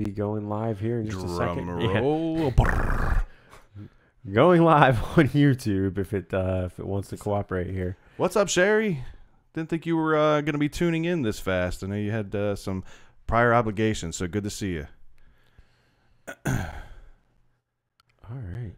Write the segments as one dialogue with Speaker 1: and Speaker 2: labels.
Speaker 1: be going live here in just a second.
Speaker 2: Roll.
Speaker 1: Yeah. Going live on YouTube if it wants to cooperate here.
Speaker 2: What's up, Sherry? Didn't think you were going to be tuning in this fast. I know you had some prior obligations, so good to see you.
Speaker 1: All right.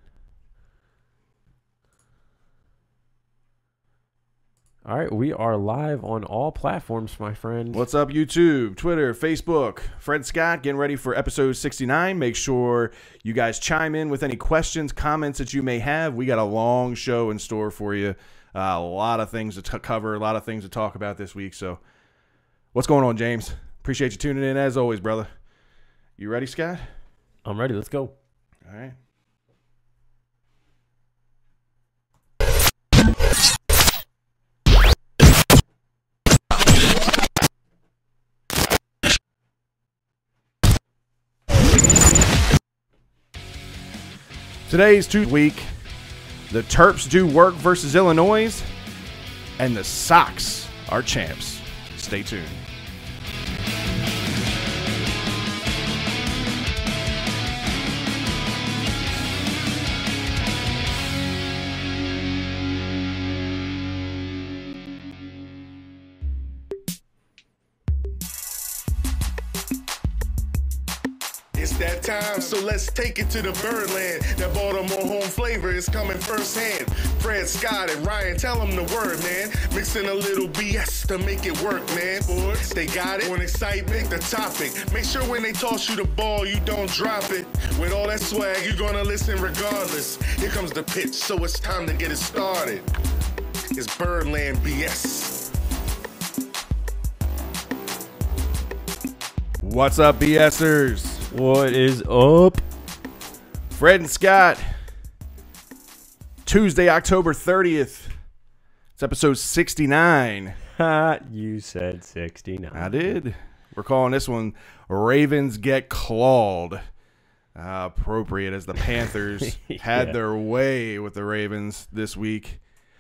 Speaker 1: All right, we are live on all platforms, my friend.
Speaker 2: What's up, YouTube, Twitter, Facebook? Fred Scott getting ready for episode 69. Make sure you guys chime in with any questions, comments that you may have. We got a long show in store for you. A lot of things to cover, a lot of things to talk about this week. So what's going on, James? Appreciate you tuning in as always, brother. You ready, Scott?
Speaker 1: I'm ready. Let's go.
Speaker 2: All right. Today's week. The Terps do work versus Illinois, and the Sox are champs. Stay tuned.
Speaker 3: It's that time, so let's take it to the Birdland. That Baltimore home flavor is coming firsthand. Fred, Scott, and Ryan, tell them the word, man. Mixing a little BS to make it work, man. Sports, they got it. On excitement, the topic. Make sure when they toss you the ball, you don't drop it. With all that swag, you're gonna listen regardless. Here comes the pitch, so it's time to get it started. It's Birdland BS.
Speaker 2: What's up, BSers?
Speaker 1: What is up?
Speaker 2: Fred and Scott. Tuesday, October 30th. It's episode 69.
Speaker 1: You said 69.
Speaker 2: I did. We're calling this one Ravens Get Clawed. Appropriate as the Panthers had their way with the Ravens this week.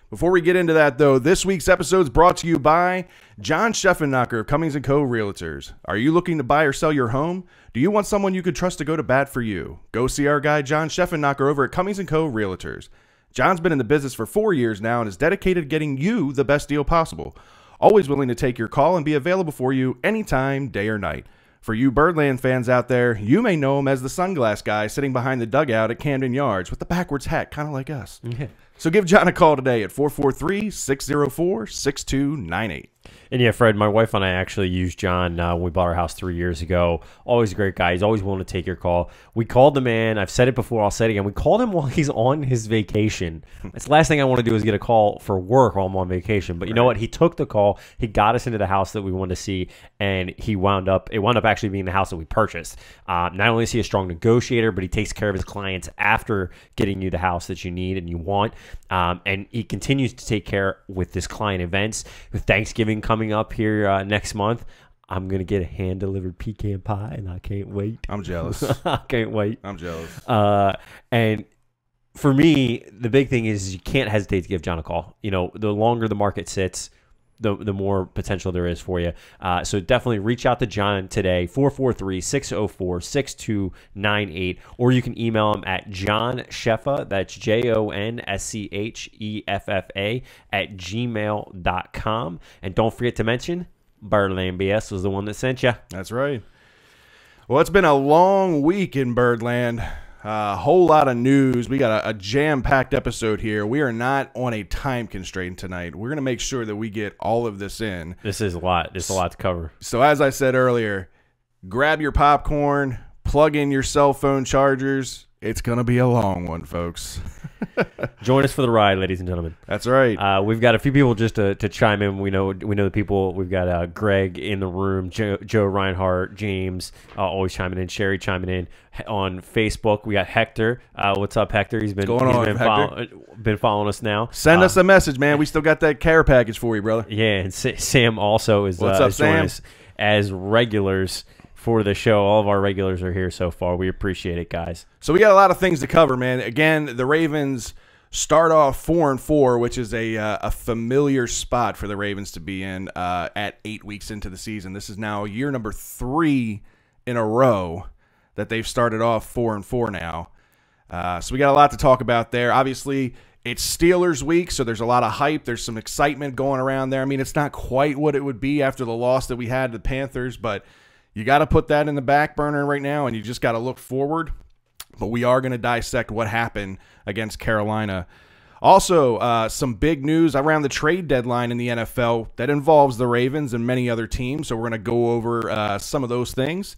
Speaker 2: Before we get into that, though, this week's episode is brought to you by John Scheffenmacher of Cummings & Co. Realtors. Are you looking to buy or sell your home? Do you want someone you could trust to go to bat for you? Go see our guy John Scheffenmacher over at Cummings & Co. Realtors. John's been in the business for 4 years now and is dedicated to getting you the best deal possible. Always willing to take your call and be available for you anytime, day or night. For you Birdland fans out there, you may know him as the sunglass guy sitting behind the dugout at Camden Yards with the backwards hat, kind of like us.
Speaker 1: Yeah.
Speaker 2: So give John a call today at 443-604-6298.
Speaker 1: And yeah, Fred, my wife and I actually used John when we bought our house 3 years ago. Always a great guy. He's always willing to take your call. We called the man. I've said it before. I'll say it again. We called him while he's on his vacation. It's the last thing I want to do is get a call for work while I'm on vacation. But you know what? He took the call. He got us into the house that we wanted to see, and it wound up actually being the house that we purchased. Not only is he a strong negotiator, but he takes care of his clients after getting you the house that you need and you want. And he continues to take care with this client events. With Thanksgiving coming up here next month, I'm going to get a hand-delivered pecan pie, and I can't wait.
Speaker 2: I'm jealous.
Speaker 1: I can't wait.
Speaker 2: I'm jealous.
Speaker 1: And for me, the big thing is you can't hesitate to give John a call. You know, the longer the market sits, the more potential there is for you. So definitely reach out to John today, 443-604-6298, or you can email him at johnscheffa, that's JONSCHEFFA, at gmail.com. And don't forget to mention, Birdland BS was the one that sent you.
Speaker 2: That's right. Well, it's been a long week in Birdland. A whole lot of news. We got a jam-packed episode here. We are not on a time constraint tonight. We're going to make sure that we get all of this in.
Speaker 1: This is a lot. There's a lot to cover.
Speaker 2: So as I said earlier, grab your popcorn, plug in your cell phone chargers. It's going to be a long one, folks.
Speaker 1: Join us for the ride, ladies and gentlemen.
Speaker 2: That's right.
Speaker 1: We've got a few people just to chime in. We know the people. We've got Greg in the room, Joe Reinhardt, James always chiming in, Sherry chiming in. On Facebook, we got Hector. What's up, Hector? He's been following us now.
Speaker 2: Send us a message, man. We still got that care package for you, brother.
Speaker 1: Yeah, and Sam also is.
Speaker 2: What's up, Sam?
Speaker 1: Us as regulars for the show. All of our regulars are here so far. We appreciate it, guys.
Speaker 2: So we got a lot of things to cover, man. Again, the Ravens start off 4-4, which is a familiar spot for the Ravens to be in at 8 weeks into the season. This is now year number 3 in a row that they've started off 4-4 now. So we got a lot to talk about there. Obviously, it's Steelers week, so there's a lot of hype. There's some excitement going around there. I mean, it's not quite what it would be after the loss that we had to the Panthers, but you got to put that in the back burner right now, and you just got to look forward. But we are going to dissect what happened against Carolina. Also, some big news around the trade deadline in the NFL that involves the Ravens and many other teams, so we're going to go over some of those things.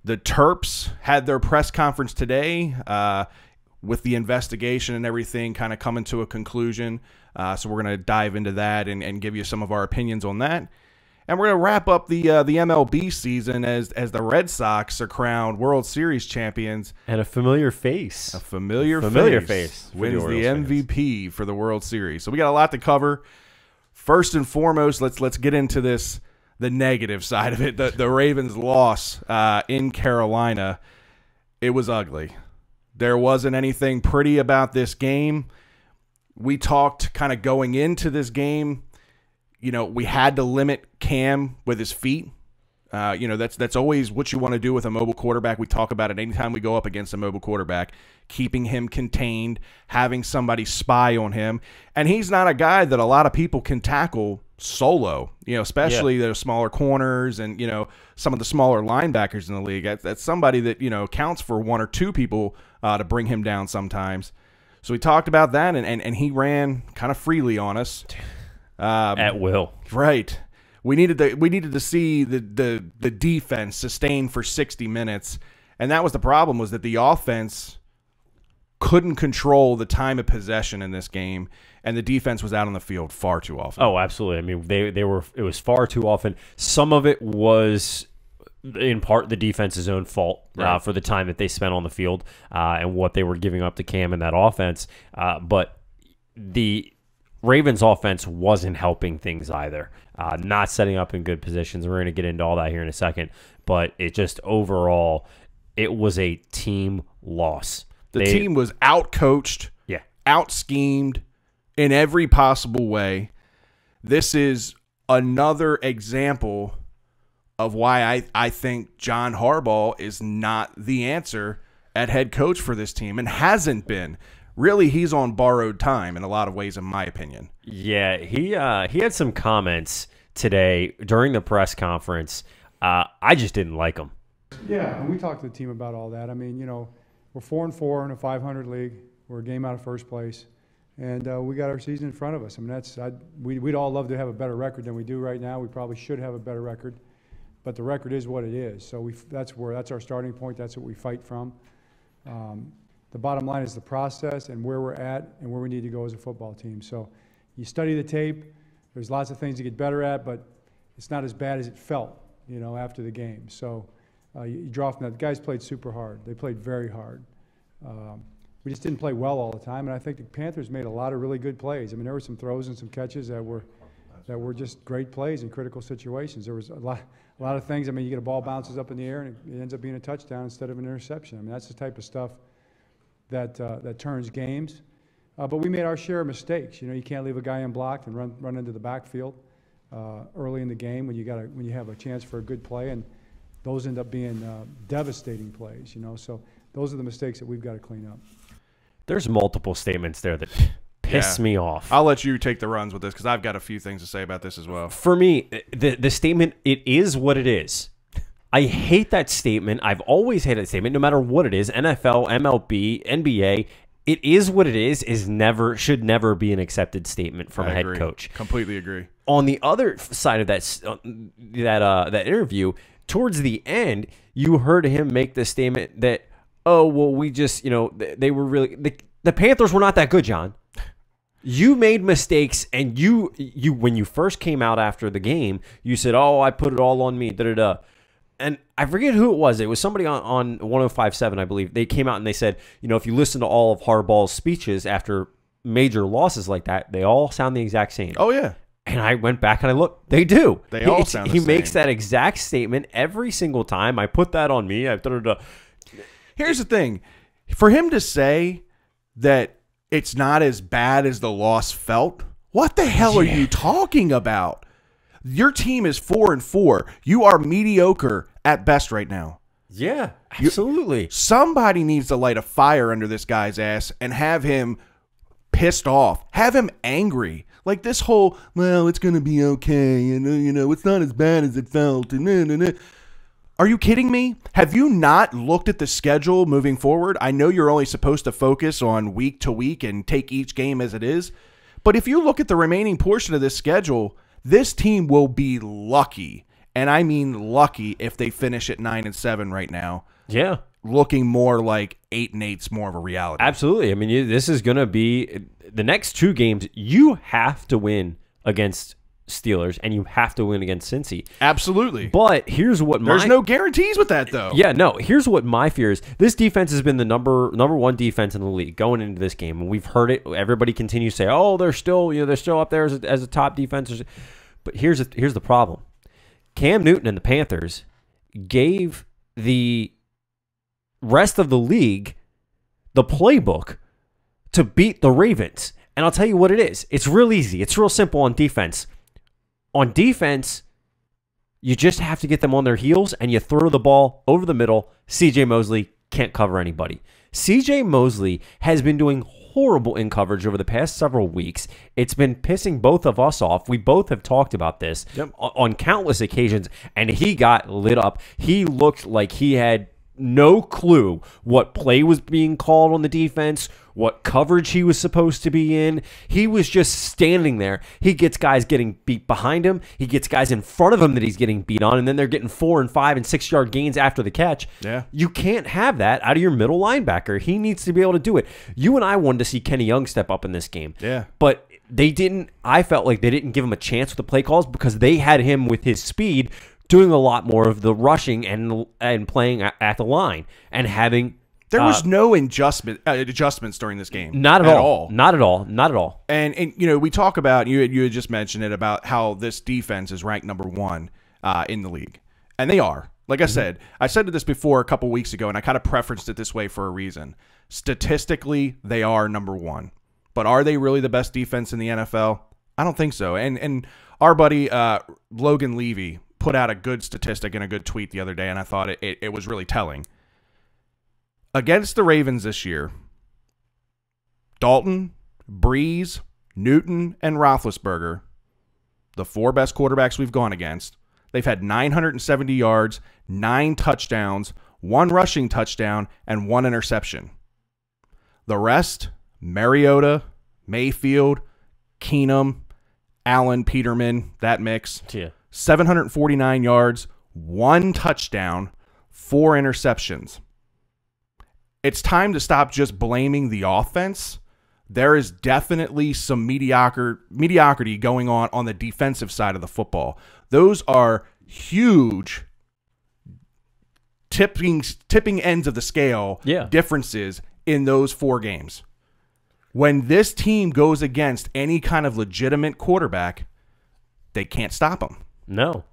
Speaker 2: The Terps had their press conference today with the investigation and everything kind of coming to a conclusion. So we're going to dive into that and give you some of our opinions on that. And we're going to wrap up the MLB season as the Red Sox are crowned World Series champions.
Speaker 1: And a familiar face.
Speaker 2: A familiar face wins the MVP for the World Series. So we got a lot to cover. First and foremost, let's get into this, the negative side of it. The Ravens' loss in Carolina. It was ugly. There wasn't anything pretty about this game. We talked kind of going into this game. You know, we had to limit Cam with his feet. You know, that's always what you want to do with a mobile quarterback. We talk about it anytime we go up against a mobile quarterback, keeping him contained, having somebody spy on him. And he's not a guy that a lot of people can tackle solo, you know, especially the smaller corners and, you know, some of the smaller linebackers in the league. That's somebody that, you know, counts for one or two people to bring him down sometimes. So we talked about that, and he ran kind of freely on us.
Speaker 1: At will.
Speaker 2: Right. We needed to see the defense sustain for 60 minutes, and that was the problem, was that the offense couldn't control the time of possession in this game, and the defense was out on the field far too often.
Speaker 1: Oh, absolutely. I mean, it was far too often. Some of it was in part the defense's own fault for the time that they spent on the field and what they were giving up to Cam in that offense. But the Ravens offense wasn't helping things either. Not setting up in good positions. We're going to get into all that here in a second. But it just overall, it was a team loss.
Speaker 2: The team was out-coached, out-schemed in every possible way. This is another example of why I think John Harbaugh is not the answer at head coach for this team and hasn't been. Really, he's on borrowed time in a lot of ways, in my opinion.
Speaker 1: Yeah, he had some comments today during the press conference. I just didn't like them.
Speaker 4: Yeah, and we talked to the team about all that. I mean, you know, we're 4-4 in a 500 league. We're a game out of first place, and we got our season in front of us. I mean, we'd all love to have a better record than we do right now. We probably should have a better record, but the record is what it is. So that's our starting point. That's what we fight from. The bottom line is the process and where we're at and where we need to go as a football team. So you study the tape. There's lots of things to get better at, but it's not as bad as it felt, you know, after the game. So you draw from that. The guys played super hard. They played very hard. We just didn't play well all the time, and I think the Panthers made a lot of really good plays. I mean, there were some throws and some catches that were just great plays in critical situations. There was a lot of things. I mean, you get a ball bounces up in the air and it ends up being a touchdown instead of an interception. I mean, that's the type of stuff that turns games. But we made our share of mistakes. You know, you can't leave a guy unblocked and run into the backfield early in the game when you have a chance for a good play, and those end up being devastating plays. You know, so those are the mistakes that we've got to clean up.
Speaker 1: There's multiple statements there that piss me off.
Speaker 2: I'll let you take the runs with this because I've got a few things to say about this as well.
Speaker 1: For me, the statement, it is what it is. I hate that statement. I've always hated that statement, no matter what it is. NFL, MLB, NBA, it is what it is should never be an accepted statement from a head coach.
Speaker 2: Completely agree.
Speaker 1: On the other side of that interview, towards the end, you heard him make the statement that, oh, well, we just, you know, they were really the Panthers were not that good, John. You made mistakes, and you when you first came out after the game, you said, oh, I put it all on me, da-da-da. And I forget who it was. It was somebody on 105.7, I believe. They came out and they said, you know, if you listen to all of Harbaugh's speeches after major losses like that, they all sound the exact same.
Speaker 2: Oh, yeah.
Speaker 1: And I went back and I looked. They do.
Speaker 2: They all sound the same.
Speaker 1: He makes that exact statement every single time. I put that on me.
Speaker 2: Here's the thing. For him to say that it's not as bad as the loss felt, what the hell are you talking about? Your team is 4-4. You are mediocre at best right now.
Speaker 1: Yeah, absolutely.
Speaker 2: Somebody needs to light a fire under this guy's ass and have him pissed off, have him angry. Like this whole, well, it's going to be okay, you know, it's not as bad as it felt. Are you kidding me? Have you not looked at the schedule moving forward? I know you're only supposed to focus on week to week and take each game as it is. But if you look at the remaining portion of this schedule, this team will be lucky. And I mean lucky if they finish at 9-7 right now.
Speaker 1: Yeah.
Speaker 2: Looking more like 8-8's more of a reality.
Speaker 1: Absolutely. I mean, this is going to be the next 2 games. You have to win against Steelers, and you have to win against Cincy.
Speaker 2: Absolutely.
Speaker 1: But here's what
Speaker 2: there's no guarantees with that, though.
Speaker 1: Yeah, no. Here's what my fear is. This defense has been the number 1 defense in the league going into this game, and we've heard it. Everybody continues to say, "Oh, they're still up there as a top defense." But here's the problem. Cam Newton and the Panthers gave the rest of the league the playbook to beat the Ravens, and I'll tell you what it is. It's real easy. It's real simple on defense. On defense, you just have to get them on their heels, and you throw the ball over the middle. C.J. Mosley can't cover anybody. C.J. Mosley has been doing horrible in coverage over the past several weeks. It's been pissing both of us off. We both have talked about this on countless occasions, and he got lit up. He looked like he had no clue what play was being called on the defense, what coverage he was supposed to be in. He was just standing there. He gets guys getting beat behind him. He gets guys in front of him that he's getting beat on, and then they're getting 4 and 5 and 6 yard gains after the catch.
Speaker 2: Yeah.
Speaker 1: You can't have that out of your middle linebacker. He needs to be able to do it. You and I wanted to see Kenny Young step up in this game.
Speaker 2: Yeah.
Speaker 1: But they didn't. I felt like they didn't give him a chance with the play calls because they had him with his speed doing a lot more of the rushing and playing at the line and having.
Speaker 2: There was no adjustments during this game.
Speaker 1: Not at all. Not at all. Not at all.
Speaker 2: And you know, we talk about, you had just mentioned it, about how this defense is ranked number 1 in the league. And they are. Like I said this before a couple weeks ago, and I kind of preferenced it this way for a reason. Statistically, they are number 1. But are they really the best defense in the NFL? I don't think so. And our buddy Logan Levy put out a good statistic and a good tweet the other day, and I thought it was really telling. Against the Ravens this year, Dalton, Breeze, Newton, and Roethlisberger, the 4 best quarterbacks we've gone against, they've had 970 yards, 9 touchdowns, 1 rushing touchdown, and 1 interception. The rest, Mariota, Mayfield, Keenum, Allen, Peterman, that mix, 749 yards, 1 touchdown, 4 interceptions. It's time to stop just blaming the offense. There is definitely some mediocrity going on the defensive side of the football. Those are huge tipping ends of the scale differences in those 4 games. When this team goes against any kind of legitimate quarterback, they can't stop them.
Speaker 1: No.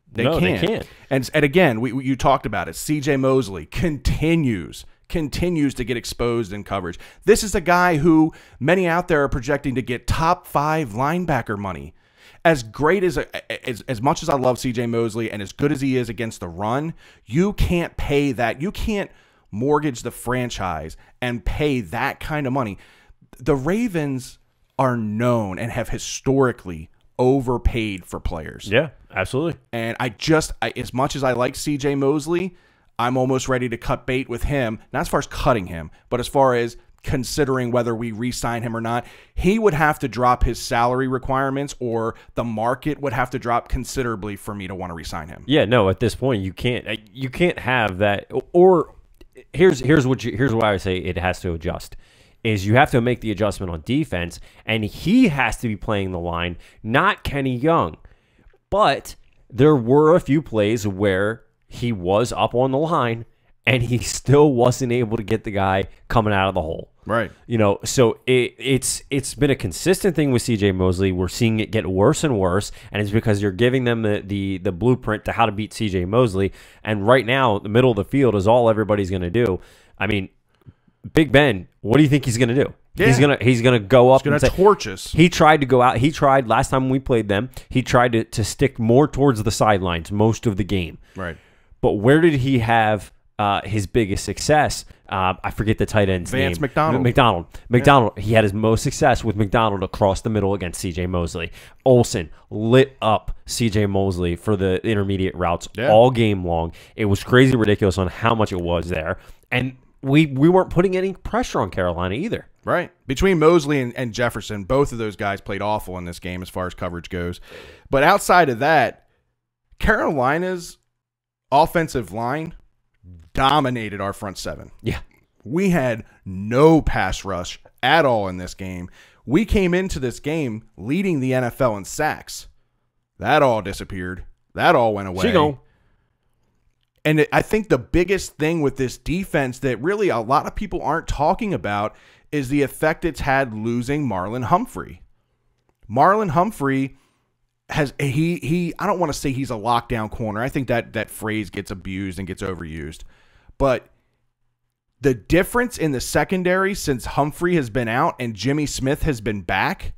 Speaker 2: They can't. And again, you talked about it. C.J. Mosley continues to get exposed in coverage. This is a guy who many out there are projecting to get top 5 linebacker money. As great as much as I love C.J. Mosley and as good as he is against the run, you can't pay that. You can't mortgage the franchise and pay that kind of money. The Ravens are known and have historically overpaid for players.
Speaker 1: Yeah, absolutely.
Speaker 2: And as much as I like C.J. Mosley, I'm almost ready to cut bait with him, not as far as cutting him, but as far as considering whether we re-sign him or not. He would have to drop his salary requirements, or the market would have to drop considerably for me to want to re-sign him.
Speaker 1: Yeah, no, at this point you can't have that. Or here's why I say it has to adjust. Is you have to make the adjustment on defense, and he has to be playing the line, not Kenny Young. But there were a few plays where he was up on the line, and he still wasn't able to get the guy coming out of the hole.
Speaker 2: Right.
Speaker 1: You know, so it's been a consistent thing with C.J. Mosley. We're seeing it get worse and worse, and it's because you're giving them the blueprint to how to beat C.J. Mosley. And right now, the middle of the field is all everybody's going to do. I mean, Big Ben, what do you think he's going to do? Yeah. He's gonna go up.
Speaker 2: He's going to torch us.
Speaker 1: He tried to go out. He tried last time we played them. He tried to stick more towards the sidelines most of the game.
Speaker 2: Right.
Speaker 1: But where did he have his biggest success. I forget the tight end's name.
Speaker 2: Vance McDonald.
Speaker 1: McDonald. He had his most success with McDonald across the middle against C.J. Mosley. Olsen lit up C.J. Mosley for the intermediate routes all game long. It was crazy ridiculous on how much it was there. And we weren't putting any pressure on Carolina either.
Speaker 2: Right. Between Mosley and Jefferson, both of those guys played awful in this game as far as coverage goes. But outside of that, Carolina's offensive line dominated our front seven.
Speaker 1: Yeah.
Speaker 2: We had no pass rush at all in this game. We came into this game leading the NFL in sacks. That all disappeared. That all went away. And I think the biggest thing with this defense that really a lot of people aren't talking about is the effect it's had losing Marlon Humphrey. Marlon Humphrey has I don't want to say he's a lockdown corner. I think that phrase gets abused and gets overused. But the difference in the secondary since Humphrey has been out and Jimmy Smith has been back,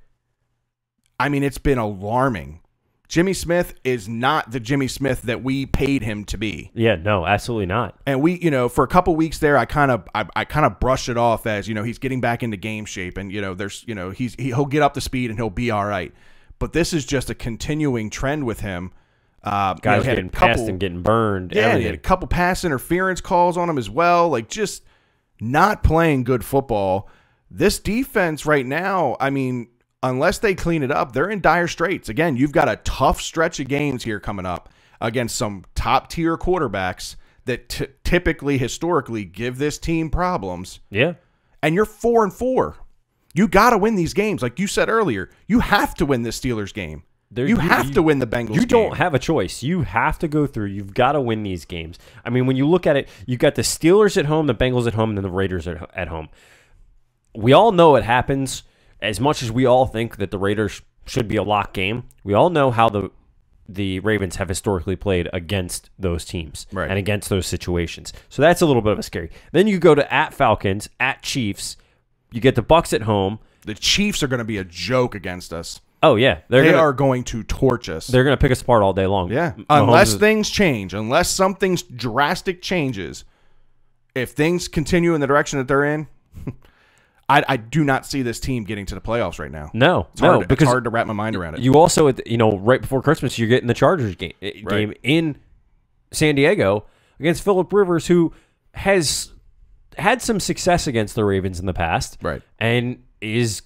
Speaker 2: I mean, it's been alarming. Jimmy Smith is not the Jimmy Smith that we paid him to be.
Speaker 1: Yeah, no, absolutely not.
Speaker 2: And we, for a couple weeks there, I kind of brushed it off as, he's getting back into game shape and, he'll get up to speed and he'll be all right. But this is just a continuing trend with him.
Speaker 1: Guys getting passed and getting burned.
Speaker 2: Yeah, he had a couple pass interference calls on him as well. Like, just not playing good football. This defense right now, I mean, unless they clean it up, they're in dire straits. Again, you've got a tough stretch of games here coming up against some top-tier quarterbacks that typically, historically, give this team problems.
Speaker 1: Yeah.
Speaker 2: And you're 4-4. You got to win these games. Like you said earlier, you have to win the Steelers game. You have to win the Bengals game.
Speaker 1: You don't have a choice. You have to go through. You've got to win these games. I mean, when you look at it, you've got the Steelers at home, the Bengals at home, and then the Raiders at home. We all know it happens. As much as we all think that the Raiders should be a lock game, we all know how the Ravens have historically played against those teams and against those situations. So that's a little bit of a scary. Then you go to at Falcons, at Chiefs. You get the Bucs at home.
Speaker 2: The Chiefs are going to be a joke against us.
Speaker 1: Oh, yeah.
Speaker 2: They are going to torch us.
Speaker 1: They're going to pick us apart all day long.
Speaker 2: Yeah. Unless things change, unless something drastic changes, if things continue in the direction that they're in, I do not see this team getting to the playoffs right now.
Speaker 1: No,
Speaker 2: because it's hard to wrap my mind around it.
Speaker 1: You also, right before Christmas, you're getting the Chargers game in San Diego against Phillip Rivers, who has had some success against the Ravens in the past, and is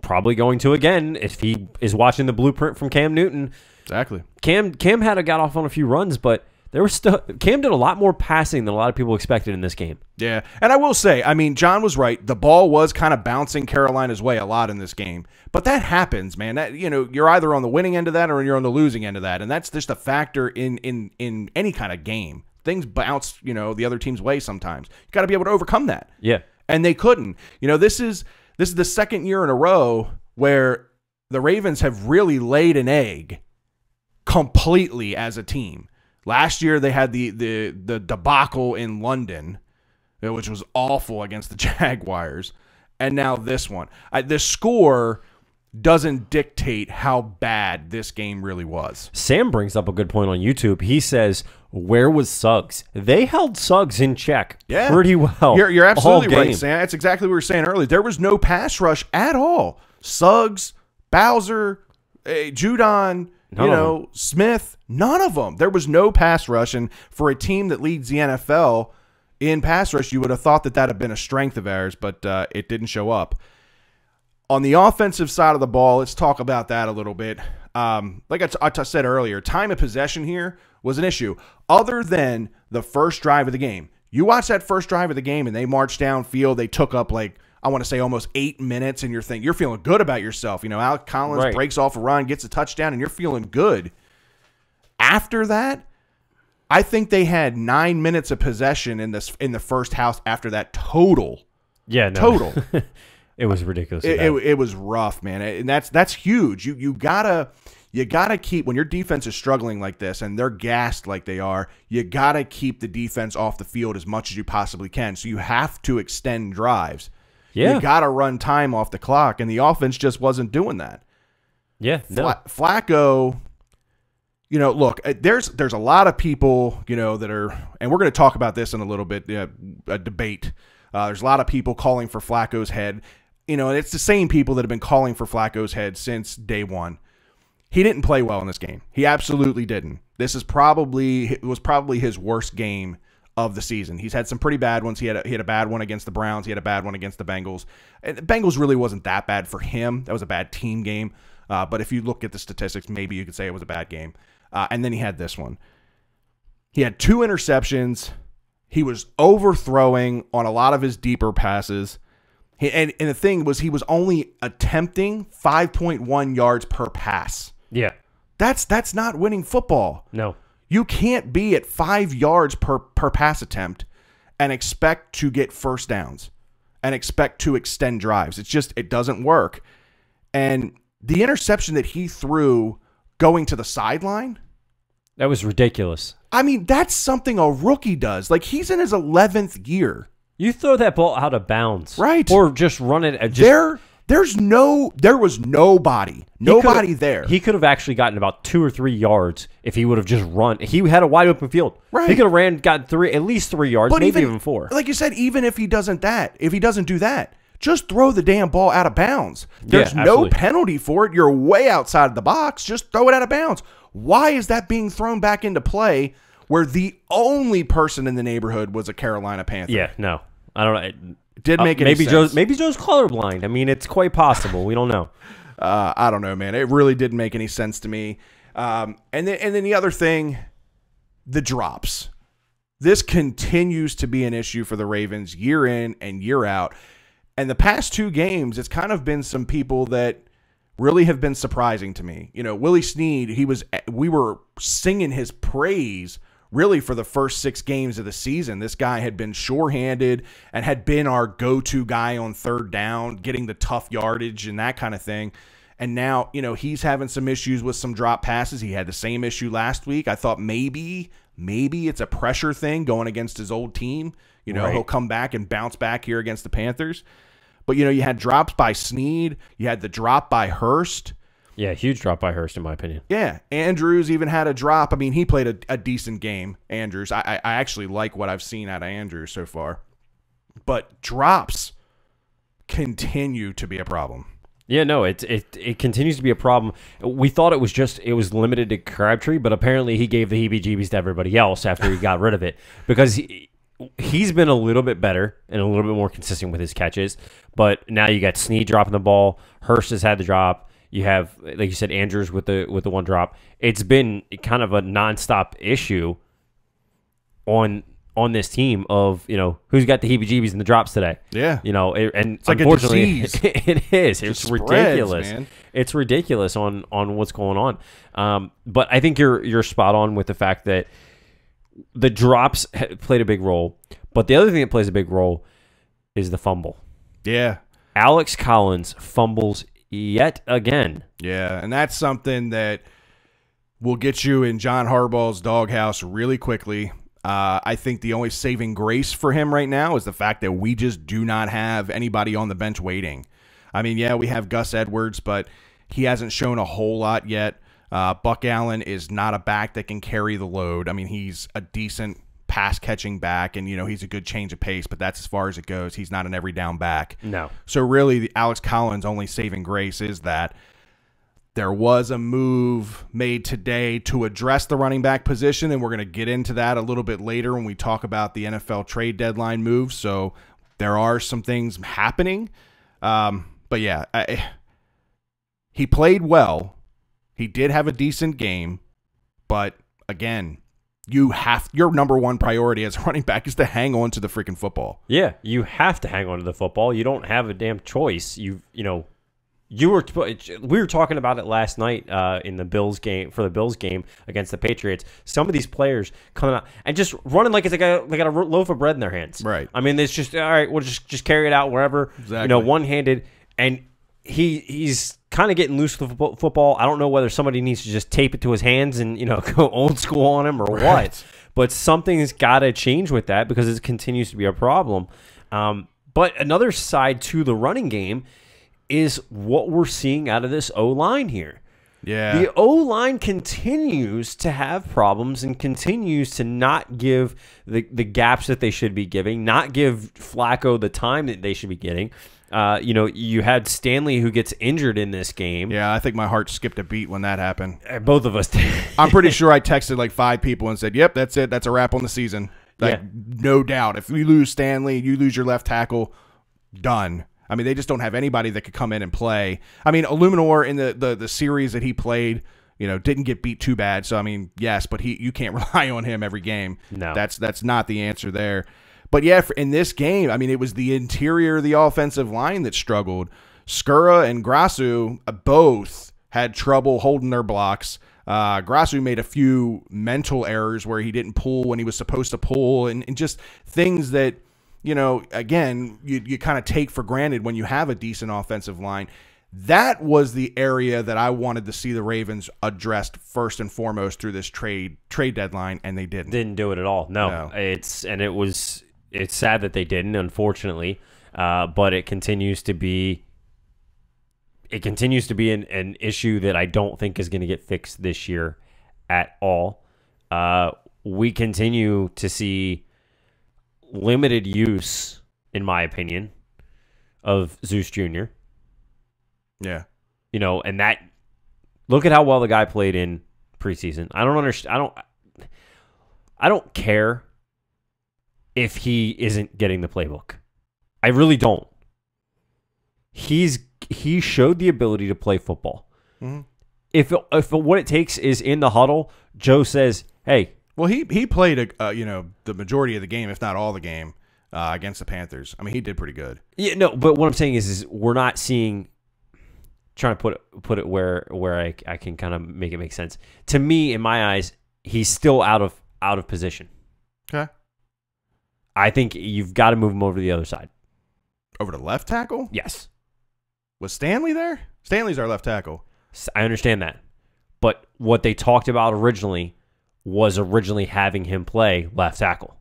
Speaker 1: probably going to again if he is watching the blueprint from Cam Newton.
Speaker 2: Exactly.
Speaker 1: Cam got off on a few runs, but there was still Cam did a lot more passing than a lot of people expected in this game.
Speaker 2: Yeah, and I will say, I mean, John was right. The ball was kind of bouncing Carolina's way a lot in this game, but that happens, man. That you're either on the winning end of that or you're on the losing end of that, and that's just a factor in any kind of game. Things bounce, the other team's way sometimes. You got to be able to overcome that.
Speaker 1: Yeah,
Speaker 2: and they couldn't. This is the second year in a row where the Ravens have really laid an egg completely as a team. Last year they had the debacle in London, which was awful against the Jaguars, and now this one. The score doesn't dictate how bad this game really was.
Speaker 1: Sam brings up a good point on YouTube. He says, "Where was Suggs? They held Suggs in check pretty well.
Speaker 2: You're absolutely right, Sam. That's exactly what we were saying earlier. There was no pass rush at all. Suggs, Bowser, Judon, Smith, none of them. There was no pass rush, and for a team that leads the NFL in pass rush, you would have thought that had been a strength of ours, but it didn't show up. On the offensive side of the ball, let's talk about that a little bit. Like I said earlier, time of possession here was an issue, other than the first drive of the game. You watch that first drive of the game, and they marched downfield. They took up, I want to say almost 8 minutes, and you're feeling good about yourself. Alex Collins breaks off a run, gets a touchdown, and you're feeling good. After that, I think they had 9 minutes of possession in the first half after that total.
Speaker 1: Yeah, no.
Speaker 2: Total.
Speaker 1: It was ridiculous.
Speaker 2: It was rough, man, and that's huge. You gotta keep, when your defense is struggling like this and they're gassed like they are, you gotta keep the defense off the field as much as you possibly can. So you have to extend drives.
Speaker 1: Yeah,
Speaker 2: you gotta run time off the clock, and the offense just wasn't doing that.
Speaker 1: Yeah, no.
Speaker 2: Flacco, you know, look, there's a lot of people, you know, that are, and we're going to talk about this in a little bit, a debate. There's a lot of people calling for Flacco's head, you know, and it's the same people that have been calling for Flacco's head since day one. He didn't play well in this game. He absolutely didn't. It was probably his worst game of the season. He's had some pretty bad ones. He had a bad one against the Browns. He had a bad one against the Bengals. And the Bengals really wasn't that bad for him. That was a bad team game. But if you look at the statistics, maybe you could say it was a bad game. And then he had this one. He had 2 interceptions. He was overthrowing on a lot of his deeper passes. And the thing was, he was only attempting 5.1 yards per pass.
Speaker 1: Yeah.
Speaker 2: That's not winning football.
Speaker 1: No.
Speaker 2: You can't be at 5 yards per pass attempt and expect to get first downs and expect to extend drives. It doesn't work. And the interception that he threw going to the sideline,
Speaker 1: that was ridiculous.
Speaker 2: I mean, that's something a rookie does. Like, he's in his 11th year.
Speaker 1: You throw that ball out of bounds.
Speaker 2: Right.
Speaker 1: Or just run it.
Speaker 2: There was nobody there.
Speaker 1: He could have actually gotten about 2 or 3 yards if he would have just run. He had a wide open field.
Speaker 2: Right.
Speaker 1: He could have gotten at least 3 yards,
Speaker 2: But
Speaker 1: maybe even 4.
Speaker 2: Like you said, even if he doesn't do that, just throw the damn ball out of bounds. There's no penalty for it. You're way outside of the box. Just throw it out of bounds. Why is that being thrown back into play where the only person in the neighborhood was a Carolina Panther?
Speaker 1: Yeah, no. I don't know.
Speaker 2: Did make any sense.
Speaker 1: Maybe Joe's colorblind. I mean, it's quite possible. We don't know.
Speaker 2: I don't know, man. It really didn't make any sense to me. And then the other thing, the drops. This continues to be an issue for the Ravens year in and year out. And the past 2 games, it's kind of been some people that really have been surprising to me. You know, Willie Snead, we were singing his praise really for the first 6 games of the season. This guy had been sure-handed and had been our go-to guy on third down, getting the tough yardage and that kind of thing. And now, you know, he's having some issues with some drop passes. He had the same issue last week. I thought maybe it's a pressure thing going against his old team. You know, He'll come back and bounce back here against the Panthers. But, you know, you had drops by Snead. You had the drop by Hurst.
Speaker 1: Yeah, huge drop by Hurst, in my opinion.
Speaker 2: Yeah, Andrews even had a drop. I mean, he played a decent game, Andrews. I actually like what I've seen out of Andrews so far. But drops continue to be a problem.
Speaker 1: Yeah, no, it continues to be a problem. We thought it was limited to Crabtree, but apparently he gave the heebie-jeebies to everybody else after he got rid of it because he's been a little bit better and a little bit more consistent with his catches. But now you got Snead dropping the ball. Hurst has had the drop. You have, like you said, Andrews with the one drop. It's been kind of a nonstop issue on this team of, you know, who's got the heebie-jeebies and the drops today.
Speaker 2: Yeah.
Speaker 1: You know, and
Speaker 2: it's like
Speaker 1: unfortunately,
Speaker 2: a disease.
Speaker 1: it is. It's ridiculous.
Speaker 2: Spreads, man.
Speaker 1: It's ridiculous on what's going on. But I think you're spot on with the fact that the drops played a big role. But the other thing that plays a big role is the fumble.
Speaker 2: Yeah.
Speaker 1: Alex Collins fumbles yet again.
Speaker 2: Yeah, and that's something that will get you in John Harbaugh's doghouse really quickly. I think the only saving grace for him right now is the fact that we just do not have anybody on the bench waiting. I mean, yeah, we have Gus Edwards, but he hasn't shown a whole lot yet. Buck Allen is not a back that can carry the load. I mean, he's a decent pass-catching back, and, you know, he's a good change of pace, but that's as far as it goes. He's not an every down back.
Speaker 1: No.
Speaker 2: So really, the Alex Collins' only saving grace is that there was a move made today to address the running back position, and we're going to get into that a little bit later when we talk about the NFL trade deadline moves. So there are some things happening. But yeah, he played well. He did have a decent game, but again, your number one priority as a running back is to hang on to the freaking football.
Speaker 1: Yeah, you have to hang on to the football. You don't have a damn choice. We were talking about it last night in the Bills game against the Patriots. Some of these players coming out and just running like they got a loaf of bread in their hands.
Speaker 2: Right.
Speaker 1: I mean, it's just all right. We'll just carry it out wherever.
Speaker 2: Exactly.
Speaker 1: You know, one-handed, and he's kind of getting loose with the football. I don't know whether somebody needs to just tape it to his hands and, you know, go old school on him or what. But something's got to change with that because it continues to be a problem. But another side to the running game is what we're seeing out of this O-line here.
Speaker 2: Yeah.
Speaker 1: The O-line continues to have problems and continues to not give the gaps that they should be giving, not give Flacco the time that they should be getting. You had Stanley who gets injured in this game.
Speaker 2: Yeah, I think my heart skipped a beat when that happened.
Speaker 1: Both of us did.
Speaker 2: I'm pretty sure I texted like 5 people and said, yep, that's it. That's a wrap on the season. Like, no doubt. If we lose Stanley, you lose your left tackle, done. I mean, they just don't have anybody that could come in and play. I mean, Illuminor in the series that he played, didn't get beat too bad. So, I mean, yes, but you can't rely on him every game.
Speaker 1: No.
Speaker 2: That's not the answer there. But, yeah, in this game, I mean, it was the interior of the offensive line that struggled. Skura and Grasu both had trouble holding their blocks. Grasu made a few mental errors where he didn't pull when he was supposed to pull and just things that – again, you kind of take for granted when you have a decent offensive line. That was the area that I wanted to see the Ravens addressed first and foremost through this trade deadline, and they didn't.
Speaker 1: Didn't do it at all. No. It's sad that they didn't, unfortunately. But it continues to be an issue that I don't think is going to get fixed this year at all. We continue to see limited use, in my opinion, of Zeus Jr.
Speaker 2: Yeah.
Speaker 1: And that, look at how well the guy played in preseason. I don't understand. I don't care if he isn't getting the playbook. I really don't. He showed the ability to play football.
Speaker 2: Mm-hmm.
Speaker 1: If what it takes is in the huddle, Joe says, hey,
Speaker 2: well, he played the majority of the game, if not all the game, against the Panthers. I mean, he did pretty good.
Speaker 1: Yeah, no, but what I'm saying is we're not seeing. Trying to put it where I can kind of make it make sense. To me, in my eyes, he's still out of position.
Speaker 2: Okay.
Speaker 1: I think you've got to move him over to the other side.
Speaker 2: Over to left tackle?
Speaker 1: Yes.
Speaker 2: Was Stanley there? Stanley's our left tackle.
Speaker 1: I understand that, but what they talked about originally was having him play left tackle.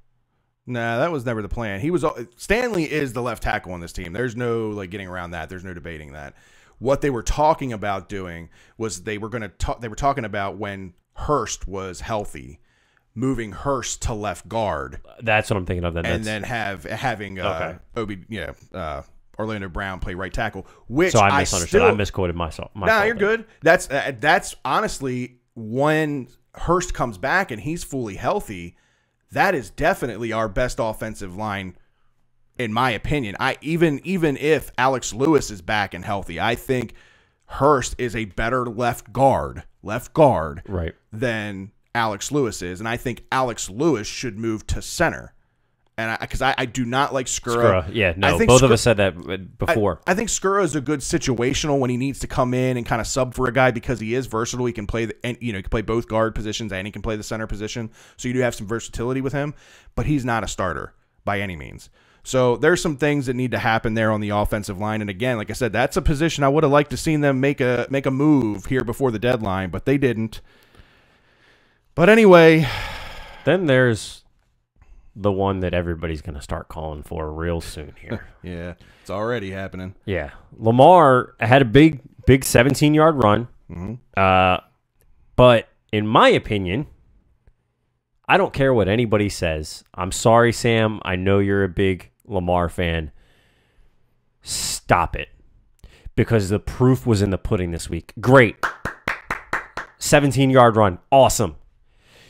Speaker 2: Nah, that was never the plan. Stanley is the left tackle on this team. There's no getting around that. There's no debating that. What they were talking about doing was they were talking about when Hurst was healthy, moving Hurst to left guard.
Speaker 1: That's what I'm thinking of.
Speaker 2: Then having Orlando Brown play right tackle. Which
Speaker 1: so I misunderstood. I misquoted myself.
Speaker 2: Nah, you're good. That's honestly when Hurst comes back and he's fully healthy, that is definitely our best offensive line, in my opinion. Even if Alex Lewis is back and healthy, I think Hurst is a better left guard,
Speaker 1: right, than
Speaker 2: Alex Lewis is, and I think Alex Lewis should move to center. And because I do not like Skura.
Speaker 1: Yeah, no, both of us said that before.
Speaker 2: I think Skura is a good situational when he needs to come in and kind of sub for a guy because he is versatile. He can play he can play both guard positions and he can play the center position. So you do have some versatility with him, but he's not a starter by any means. So there's some things that need to happen there on the offensive line. And again, like I said, that's a position I would have liked to seen them make a move here before the deadline, but they didn't. But anyway,
Speaker 1: then there's the one that everybody's going to start calling for real soon here.
Speaker 2: Yeah, it's already happening.
Speaker 1: Yeah. Lamar had a big 17-yard run.
Speaker 2: Mm-hmm.
Speaker 1: But in my opinion, I don't care what anybody says. I'm sorry, Sam. I know you're a big Lamar fan. Stop it. Because the proof was in the pudding this week. Great. 17-yard run. Awesome.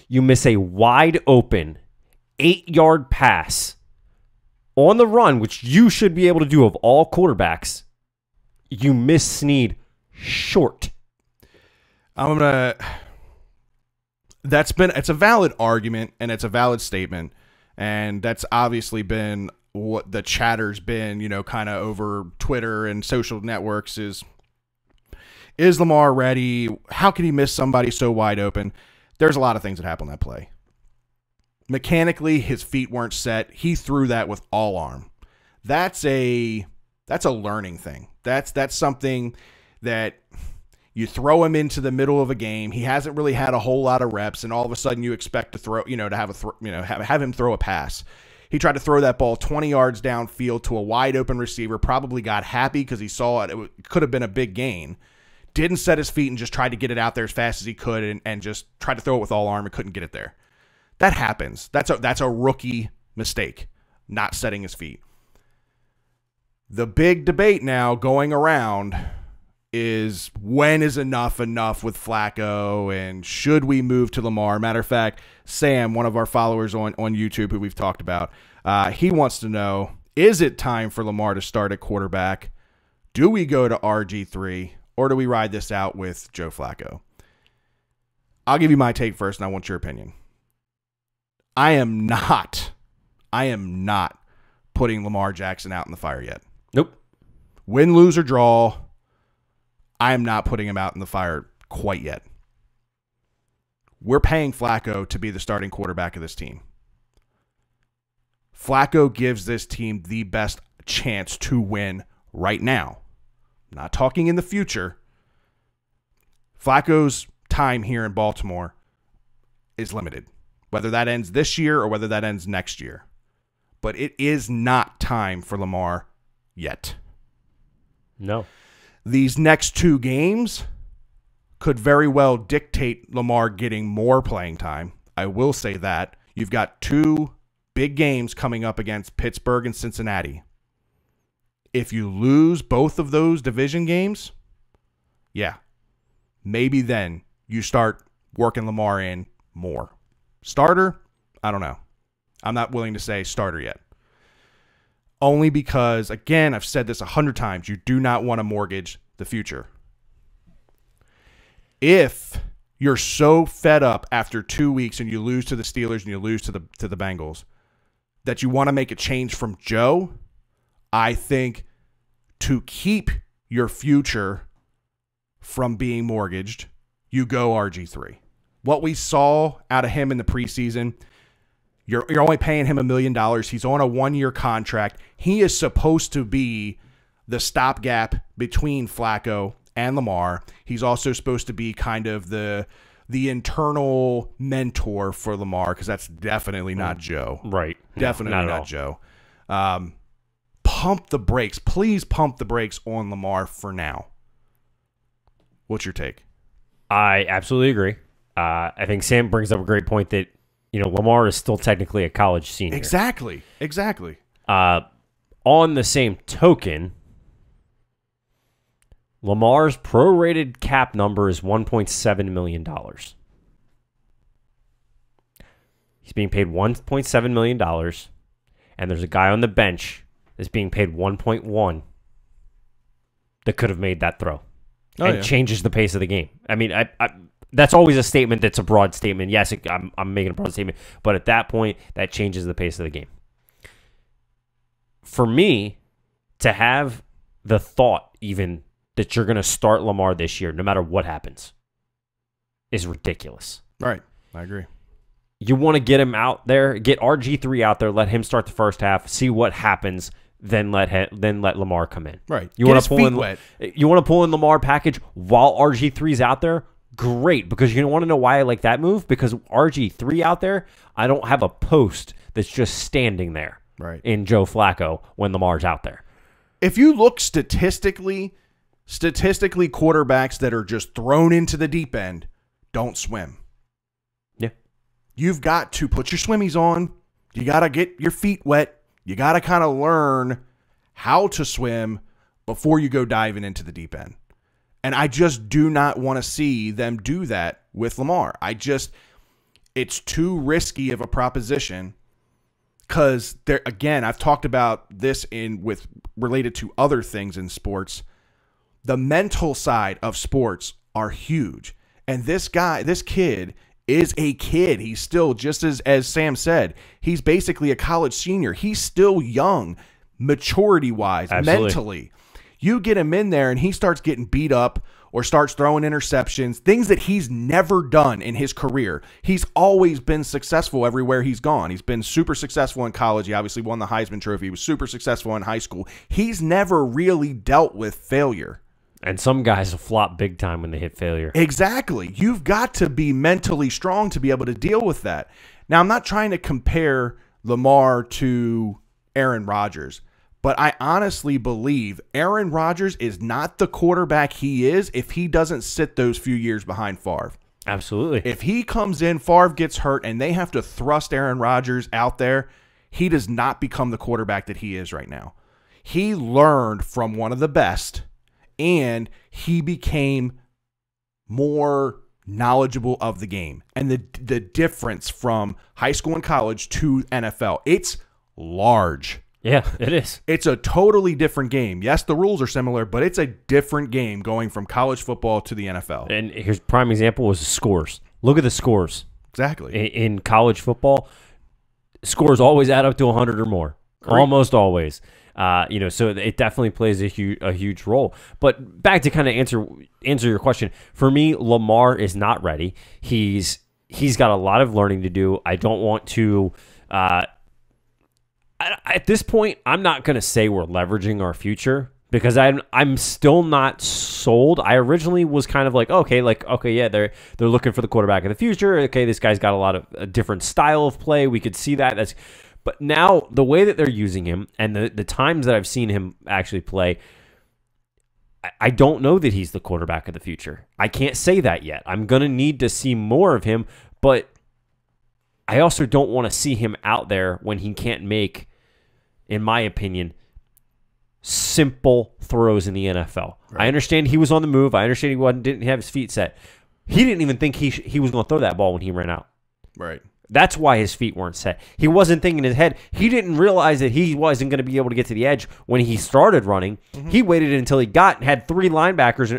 Speaker 1: You miss a wide open 8-yard pass on the run, which you should be able to do of all quarterbacks. You miss Snead short.
Speaker 2: It's a valid argument and it's a valid statement, and that's obviously been what the chatter's been, kind of over Twitter and social networks is Lamar ready? How can he miss somebody so wide open? There's a lot of things that happen on that play. Mechanically, his feet weren't set. He threw that with all arm. That's a learning thing. That's something that you throw him into the middle of a game. He hasn't really had a whole lot of reps, and all of a sudden you expect to throw, to have him throw a pass. He tried to throw that ball 20 yards downfield to a wide open receiver. Probably got happy because he saw it. It could have been a big gain. didn't set his feet and just tried to get it out there as fast as he could and just tried to throw it with all arm and couldn't get it there. That happens. That's a rookie mistake, not setting his feet. The big debate now going around is when is enough with Flacco, and should we move to Lamar? Matter of fact, Sam, one of our followers on YouTube who we've talked about, he wants to know, is it time for Lamar to start at quarterback? Do we go to RG3, or do we ride this out with Joe Flacco? I'll give you my take first, and I want your opinion. I am not putting Lamar Jackson out in the fire yet.
Speaker 1: Nope.
Speaker 2: Win, lose, or draw, I am not putting him out in the fire quite yet. We're paying Flacco to be the starting quarterback of this team. Flacco gives this team the best chance to win right now. I'm not talking in the future. Flacco's time here in Baltimore is limited, whether that ends this year or whether that ends next year. But it is not time for Lamar yet.
Speaker 1: No.
Speaker 2: These next 2 games could very well dictate Lamar getting more playing time. I will say that. You've got 2 big games coming up against Pittsburgh and Cincinnati. If you lose both of those division games, yeah, maybe then you start working Lamar in more. Starter? I don't know. I'm not willing to say starter yet. Only because, again, I've said this 100 times, you do not want to mortgage the future. If you're so fed up after 2 weeks and you lose to the Steelers and you lose to the Bengals that you want to make a change from Joe, I think to keep your future from being mortgaged, you go RG3. What we saw out of him in the preseason, you're only paying him $1 million. He's on a 1-year contract. He is supposed to be the stopgap between Flacco and Lamar. He's also supposed to be kind of the internal mentor for Lamar, because that's definitely not Joe.
Speaker 1: Right.
Speaker 2: Definitely not Joe. Pump the brakes. Please pump the brakes on Lamar for now. What's your take?
Speaker 1: I absolutely agree. I think Sam brings up a great point that, Lamar is still technically a college senior.
Speaker 2: Exactly.
Speaker 1: On the same token, Lamar's prorated cap number is $1.7 million. He's being paid $1.7 million, and there's a guy on the bench that's being paid 1.1 that could have made that throw and changes the pace of the game. I mean, I that's always a statement that's a broad statement. Yes, I'm making a broad statement, but at that point, that changes the pace of the game. For me, to have the thought even that you're going to start Lamar this year, no matter what happens, is ridiculous.
Speaker 2: Right. I agree.
Speaker 1: You want to get him out there, get RG3 out there, let him start the first half, see what happens, then let Lamar come in.
Speaker 2: Right.
Speaker 1: You want to pull in Lamar package while RG3's out there? Great, because you want to know why I like that move? Because RG3 out there, I don't have a post that's just standing there in Joe Flacco when Lamar's out there.
Speaker 2: If you look statistically, quarterbacks that are just thrown into the deep end don't swim.
Speaker 1: Yeah.
Speaker 2: You've got to put your swimmies on. You got to get your feet wet. You got to kind of learn how to swim before you go diving into the deep end. And I just do not want to see them do that with Lamar. It's too risky of a proposition, because again, I've talked about this related to other things in sports. The mental side of sports are huge. And this kid is a kid. He's still, just as Sam said, he's basically a college senior. He's still young, maturity-wise, mentally. You get him in there and he starts getting beat up or starts throwing interceptions, things that he's never done in his career. He's always been successful everywhere he's gone. He's been super successful in college. He obviously won the Heisman Trophy. He was super successful in high school. He's never really dealt with failure.
Speaker 1: And some guys will flop big time when they hit failure.
Speaker 2: Exactly. You've got to be mentally strong to be able to deal with that. Now, I'm not trying to compare Lamar to Aaron Rodgers, But I honestly believe Aaron Rodgers is not the quarterback he is if he doesn't sit those few years behind Favre.
Speaker 1: Absolutely.
Speaker 2: If he comes in, Favre gets hurt, and they have to thrust Aaron Rodgers out there, he does not become the quarterback that he is right now. He learned from one of the best, and he became more knowledgeable of the game. And the difference from high school and college to NFL, it's large.
Speaker 1: Yeah, it is.
Speaker 2: It's a totally different game. Yes, the rules are similar, but it's a different game going from college football to the NFL.
Speaker 1: And here's a prime example was the scores. Look at the scores.
Speaker 2: Exactly.
Speaker 1: In college football, scores always add up to 100 or more.
Speaker 2: Great.
Speaker 1: Almost always. So it definitely plays a huge role. But back to kind of answer your question. For me, Lamar is not ready. He's got a lot of learning to do. I don't want to at this point, I'm not going to say we're leveraging our future because I'm still not sold. I originally was kind of like, yeah, they're looking for the quarterback of the future. Okay, this guy's got a lot of a different style of play. We could see that. But now the way that they're using him and the times that I've seen him actually play, I don't know that he's the quarterback of the future. I can't say that yet. I'm going to need to see more of him, but I also don't want to see him out there when he can't make, in my opinion, simple throws in the NFL. Right. I understand he was on the move. I understand he didn't have his feet set. He didn't even think he was going to throw that ball when he ran out.
Speaker 2: Right.
Speaker 1: That's why his feet weren't set. He wasn't thinking in his head. He didn't realize that he wasn't going to be able to get to the edge when he started running. Mm-hmm. He waited until he had two linebackers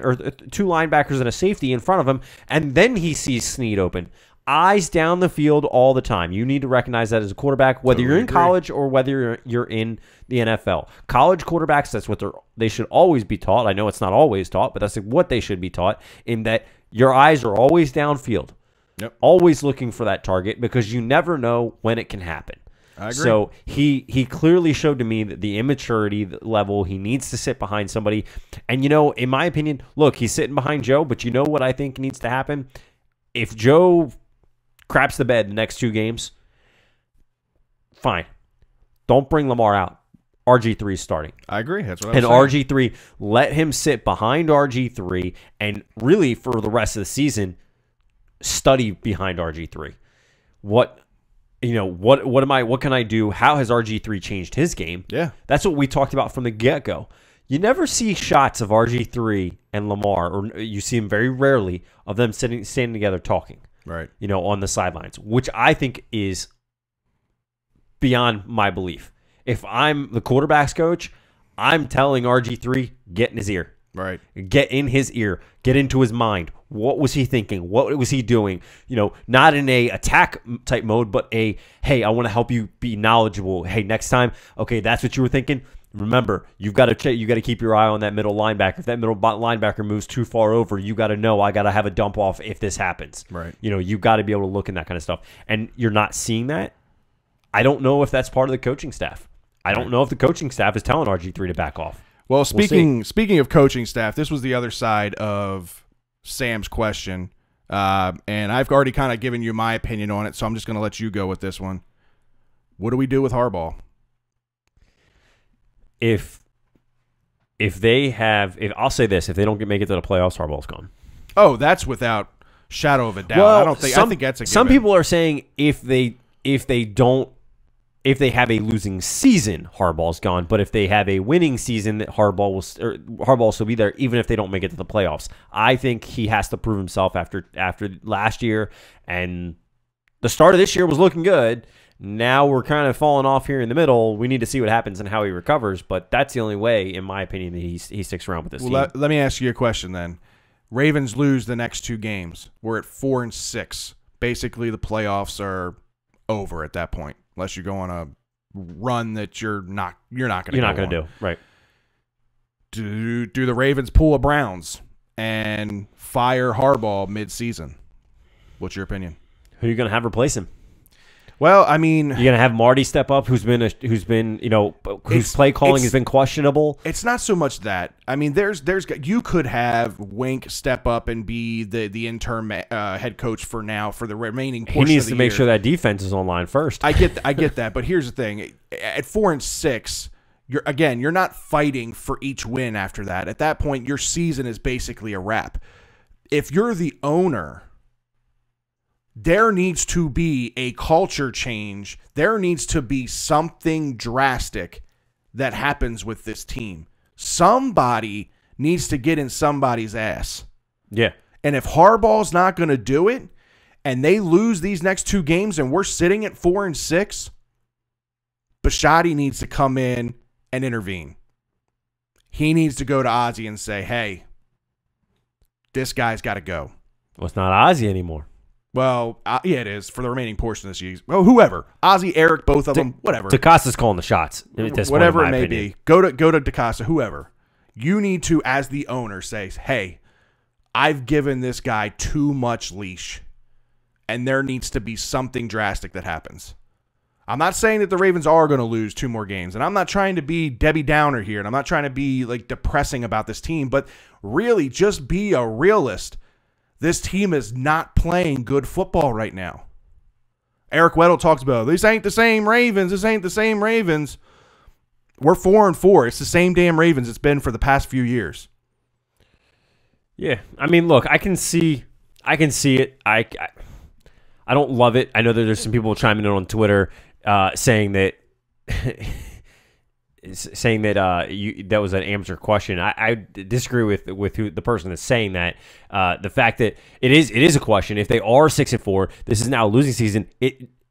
Speaker 1: and a safety in front of him, and then he sees Snead open. Eyes down the field all the time. You need to recognize that as a quarterback, whether you're in college or whether you're in the NFL. College quarterbacks, that's what they should always be taught. I know it's not always taught, but that's what they should be taught, in that your eyes are always downfield.
Speaker 2: Yep.
Speaker 1: Always looking for that target because you never know when it can happen.
Speaker 2: I agree.
Speaker 1: So he clearly showed to me that the immaturity level, he needs to sit behind somebody. And, in my opinion, look, he's sitting behind Joe, but you know what I think needs to happen? If Joe craps the bed the next 2 games, fine. Don't bring Lamar out. RG3 is starting.
Speaker 2: I agree. That's what I was saying.
Speaker 1: RG3, let him sit behind RG3 and really for the rest of the season study behind RG3. What can I do? How has RG3 changed his game?
Speaker 2: Yeah.
Speaker 1: That's what we talked about from the get-go. You never see shots of RG3 and Lamar, or you see them very rarely, of them standing together talking.
Speaker 2: Right.
Speaker 1: On the sidelines, which I think is beyond my belief. If I'm the quarterback's coach, I'm telling RG3, get in his ear.
Speaker 2: Right.
Speaker 1: Get in his ear. Get into his mind. What was he thinking? What was he doing? Not in a attack type mode, but hey, I want to help you be knowledgeable. Hey, next time, okay, that's what you were thinking. Remember, you got to keep your eye on that middle linebacker. If that middle linebacker moves too far over, you got to know I got to have a dump off if this happens.
Speaker 2: Right.
Speaker 1: You got to be able to look in that kind of stuff. And you're not seeing that. I don't know if that's part of the coaching staff. I don't know if the coaching staff is telling RG3 to back off.
Speaker 2: Well, speaking of coaching staff, this was the other side of Sam's question. And I've already kind of given you my opinion on it, so I'm just going to let you go with this one. What do we do with Harbaugh?
Speaker 1: If I'll say this, if they don't make it to the playoffs, Harbaugh's gone.
Speaker 2: Oh, that's without shadow of a doubt.
Speaker 1: Well,
Speaker 2: I think that's a given.
Speaker 1: Some people are saying if they have a losing season, Harbaugh's gone. But if they have a winning season, that Harbaugh will still be there, even if they don't make it to the playoffs. I think he has to prove himself after last year, and the start of this year was looking good. Now we're kind of falling off here in the middle. We need to see what happens and how he recovers, but that's the only way, in my opinion, that he sticks around with this team.
Speaker 2: Let me ask you a question then. Ravens lose the next 2 games. We're at 4-6. Basically, the playoffs are over at that point, unless you go on a run that you're not going to
Speaker 1: do. Right.
Speaker 2: Do the Ravens pull a Browns and fire Harbaugh mid-season? What's your opinion?
Speaker 1: Who are you going to have replace him?
Speaker 2: Well, I mean,
Speaker 1: you're gonna have Marty step up, whose play calling has been questionable.
Speaker 2: It's not so much that. I mean, you could have Wink step up and be the interim head coach for the remaining portion of the year.
Speaker 1: He needs to make sure that defense is online first.
Speaker 2: I get that, but here's the thing: at 4-6, you're not fighting for each win after that. At that point, your season is basically a wrap. If you're the owner, there needs to be a culture change. There needs to be something drastic that happens with this team. Somebody needs to get in somebody's ass.
Speaker 1: Yeah.
Speaker 2: And if Harbaugh's not going to do it, and they lose these next 2 games, and we're sitting at 4-6, Bisciotti needs to come in and intervene. He needs to go to Ozzie and say, hey, this guy's got to go.
Speaker 1: Well, it's not Ozzie anymore.
Speaker 2: Well, yeah, it is for the remaining portion of this year. Well, whoever. Ozzie, Eric, both of them, whatever.
Speaker 1: DeCosta's calling the shots. At this
Speaker 2: Whatever
Speaker 1: point,
Speaker 2: it may
Speaker 1: opinion.
Speaker 2: be. Go to DeCosta, whoever. You need to, as the owner, say, hey, I've given this guy too much leash, and there needs to be something drastic that happens. I'm not saying that the Ravens are going to lose 2 more games, and I'm not trying to be Debbie Downer here, and I'm not trying to be like depressing about this team, but really just be a realist. This team is not playing good football right now. Eric Weddle talks about, this ain't the same Ravens. This ain't the same Ravens. We're 4-4. It's the same damn Ravens it's been for the past few years.
Speaker 1: Yeah. I mean, look, I can see it. I don't love it. I know that there's some people chiming in on Twitter saying that that was an amateur question. I disagree with who the person that's saying that. The fact that it is a question. If they are 6-4, this is now a losing season.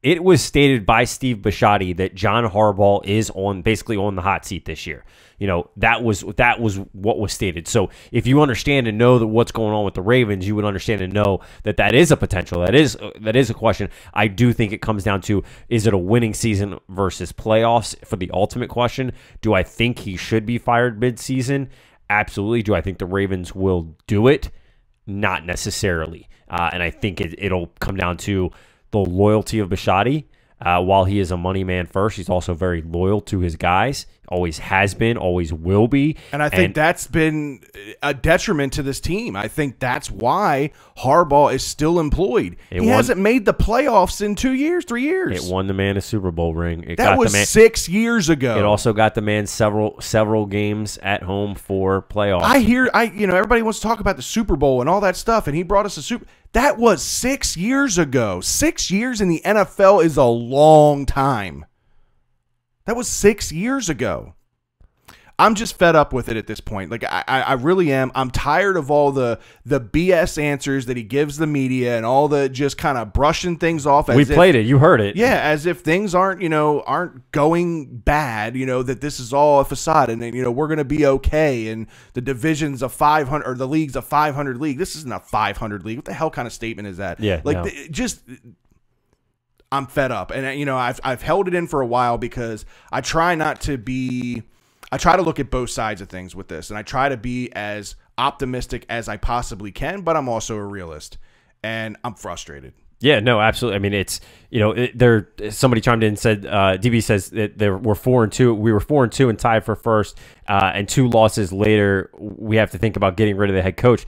Speaker 1: It was stated by Steve Bisciotti that John Harbaugh is basically on the hot seat this year. You know, that was what was stated. So if you understand and know that what's going on with the Ravens, you would understand and know that is a potential. That is a question. I do think it comes down to, is it a winning season versus playoffs for the ultimate question? Do I think he should be fired mid-season? Absolutely. Do I think the Ravens will do it? Not necessarily. And I think it'll come down to the loyalty of Bisciotti. While he is a money man first, he's also very loyal to his guys. Always has been, always will be.
Speaker 2: And I think that's been a detriment to this team. I think that's why Harbaugh is still employed. He hasn't made the playoffs in 2 years, 3 years.
Speaker 1: It won the man a Super Bowl ring.
Speaker 2: That was 6 years ago.
Speaker 1: It also got the man several games at home for playoffs.
Speaker 2: Everybody wants to talk about the Super Bowl and all that stuff, and he brought us a Super. That was 6 years ago. 6 years in the NFL is a long time. That was 6 years ago. I'm just fed up with it at this point. Like I really am. I'm tired of all the BS answers that he gives the media and all the just kind of brushing things off.
Speaker 1: We played it. You heard it.
Speaker 2: Yeah, as if things aren't going bad. That this is all a facade, and we're gonna be okay. And the division's a 500 or the league's a 500 league. This isn't a 500 league. What the hell kind of statement is that?
Speaker 1: Yeah,
Speaker 2: I'm fed up, and I've held it in for a while because I try to look at both sides of things with this, and I try to be as optimistic as I possibly can, but I'm also a realist, and I'm frustrated.
Speaker 1: Yeah, no, absolutely. I mean, it's somebody chimed in and said DB says that we're 4-2. We were 4-2 and tied for first, and 2 losses later, we have to think about getting rid of the head coach.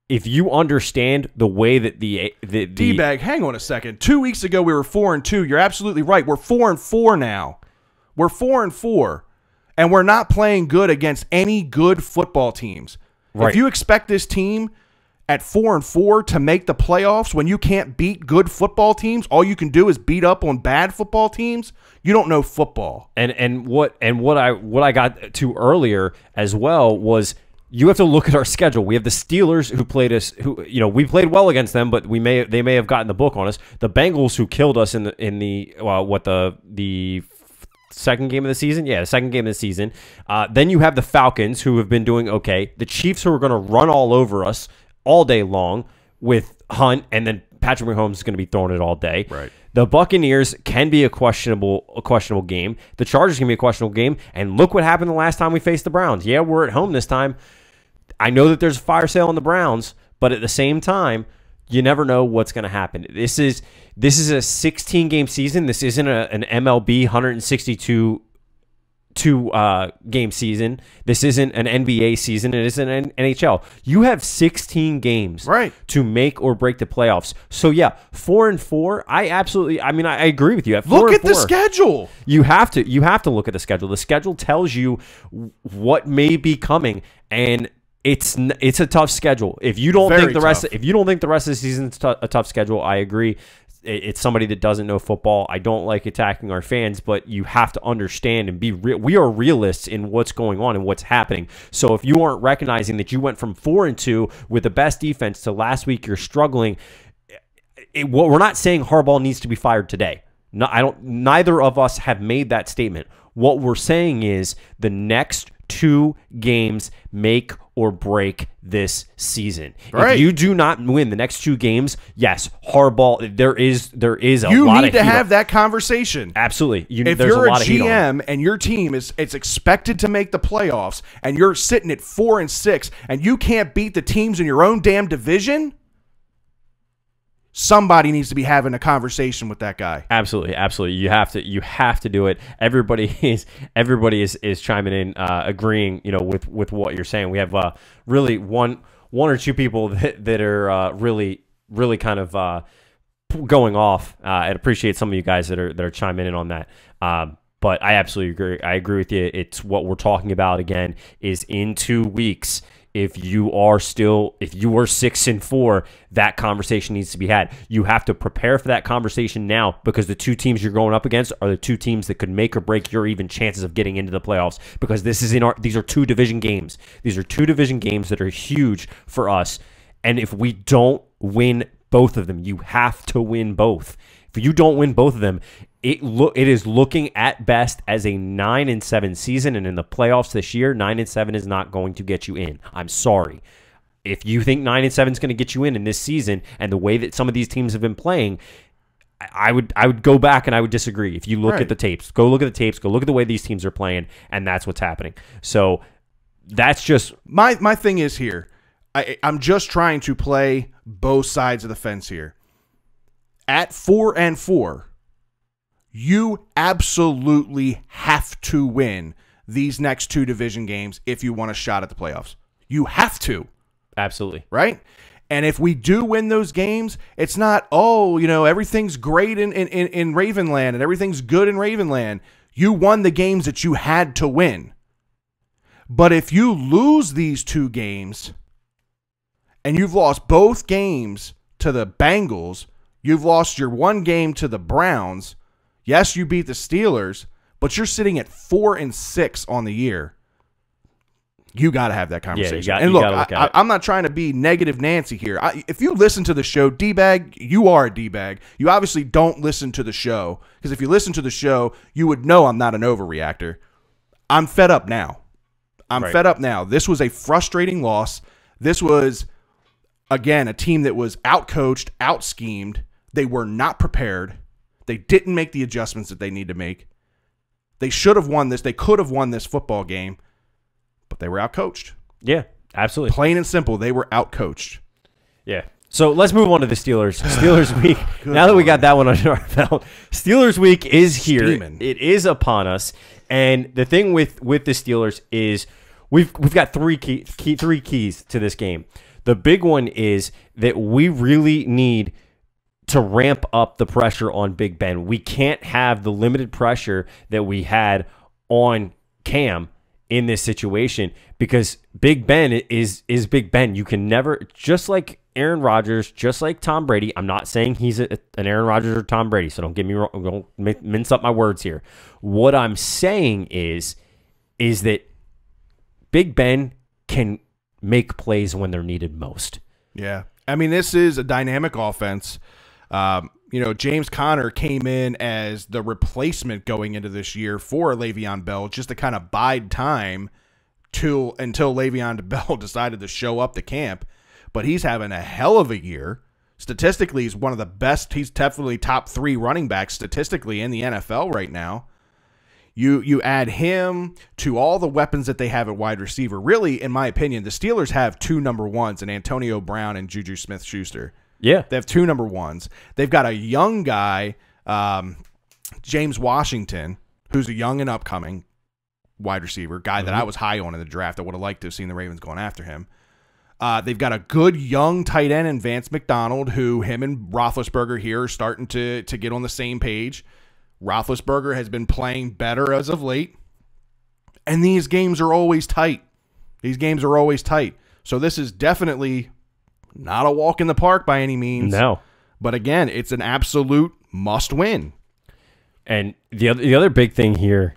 Speaker 1: If you understand the way that the
Speaker 2: D-bag, hang on a second. 2 weeks ago we were 4-2. You're absolutely right. We're 4-4 now. We're 4-4, and we're not playing good against any good football teams. Right. If you expect this team at 4-4 to make the playoffs when you can't beat good football teams, all you can do is beat up on bad football teams. You don't know football.
Speaker 1: And what I got to earlier as well was, you have to look at our schedule. We have the Steelers who played us, we played well against them, but they may have gotten the book on us. The Bengals who killed us in the second game of the season. Yeah, the second game of the season. Then you have the Falcons who have been doing okay. The Chiefs who are going to run all over us all day long with Hunt, and then Patrick Mahomes is going to be throwing it all day.
Speaker 2: Right.
Speaker 1: The Buccaneers can be a questionable game. The Chargers can be a questionable game. And look what happened the last time we faced the Browns. Yeah, we're at home this time. I know that there's a fire sale on the Browns, but at the same time, you never know what's going to happen. This is a 16-game season. This isn't an MLB 162 game season. This isn't an NBA season. It isn't an NHL. You have 16 games to make or break the playoffs. So yeah, 4-4. I agree with you.
Speaker 2: Look at the schedule.
Speaker 1: You have to look at the schedule. The schedule tells you what may be coming, and it's a tough schedule. If you don't think the rest of the season's a tough schedule, I agree. It's somebody that doesn't know football. I don't like attacking our fans, but you have to understand and be real. We are realists in what's going on and what's happening. So if you aren't recognizing that you went from 4-2 with the best defense to last week you're struggling, we're not saying Harbaugh needs to be fired today. No, neither of us have made that statement. What we're saying is the next 2 games make or break this season. If you do not win the next 2 games, yes, Harbaugh, there is a lot of heat.
Speaker 2: You need to have that conversation.
Speaker 1: Absolutely.
Speaker 2: If you're a GM and your team it's expected to make the playoffs and you're sitting at 4-6 and you can't beat the teams in your own damn division, somebody needs to be having a conversation with that guy.
Speaker 1: Absolutely. You have to do it. Everybody is chiming in, agreeing, with what you're saying. We have really one or two people that are really kind of going off. I appreciate some of you guys that are chiming in on that. But I absolutely agree. I agree with you. It's what we're talking about again is in 2 weeks. If you are 6-4, that conversation needs to be had. You have to prepare for that conversation now because the 2 teams you're going up against are the 2 teams that could make or break your even chances of getting into the playoffs. Because these are 2 division games. These are 2 division games that are huge for us. And if we don't win both of them, you have to win both. If you don't win both of them, it is looking at best as a 9-7 season, and in the playoffs this year, 9-7 is not going to get you in. I'm sorry. If you think 9-7 is going to get you in this season, and the way that some of these teams have been playing, I would go back and I would disagree. If you look at the tapes, go look at the tapes, go look at the way these teams are playing, and that's what's happening. So that's just
Speaker 2: my thing is here. I'm just trying to play both sides of the fence here. At 4-4. You absolutely have to win these next 2 division games if you want a shot at the playoffs. You have to.
Speaker 1: Absolutely.
Speaker 2: Right? And if we do win those games, it's not, everything's great in Ravenland and everything's good in Ravenland. You won the games that you had to win. But if you lose these 2 games and you've lost both games to the Bengals, you've lost your 1 game to the Browns. Yes, you beat the Steelers, but you're sitting at 4-6 on the year. You got to have that conversation.
Speaker 1: Yeah,
Speaker 2: and look, I'm not trying to be negative Nancy here. If you listen to the show, D-bag, you are a D-bag. You obviously don't listen to the show, because if you listen to the show, you would know I'm not an overreactor. I'm fed up now. Fed up now. This was a frustrating loss. This was, again, a team that was out-coached, out-schemed. They were not prepared. They didn't make the adjustments that they need to make. They should have won this. They could have won this football game, but they were outcoached.
Speaker 1: Yeah, absolutely.
Speaker 2: Plain and simple, they were outcoached.
Speaker 1: Yeah. So let's move on to the Steelers. Steelers week. Now that we got that one under our belt, Steelers week is here.
Speaker 2: Steaming.
Speaker 1: It is upon us. And the thing with the Steelers is we've got three keys to this game. The big one is that we really need to ramp up the pressure on Big Ben. We can't have the limited pressure that we had on Cam in this situation because Big Ben is Big Ben. You can never, just like Aaron Rodgers, just like Tom Brady. I'm not saying he's an Aaron Rodgers or Tom Brady, so don't get me wrong. Don't mince up my words here. What I'm saying is that Big Ben can make plays when they're needed most.
Speaker 2: Yeah. I mean, this is a dynamic offense. James Conner came in as the replacement going into this year for Le'Veon Bell just to kind of bide time until Le'Veon Bell decided to show up to camp. But he's having a hell of a year. Statistically, he's one of the best. He's definitely top 3 running backs statistically in the NFL right now. You add him to all the weapons that they have at wide receiver. Really, in my opinion, the Steelers have 2 number 1s in Antonio Brown and Juju Smith-Schuster.
Speaker 1: Yeah.
Speaker 2: They have 2 number 1s. They've got a young guy, James Washington, who's a young and upcoming. wide receiver, guy that I was high on in the draft. I would have liked to have seen the Ravens going after him. They've got a good young tight end in Vance McDonald, who him and Roethlisberger here are starting to get on the same page. Roethlisberger has been playing better as of late, and these games are always tight. So this is definitely not a walk in the park by any means.
Speaker 1: No.
Speaker 2: But again, it's an absolute must win.
Speaker 1: And the other big thing here,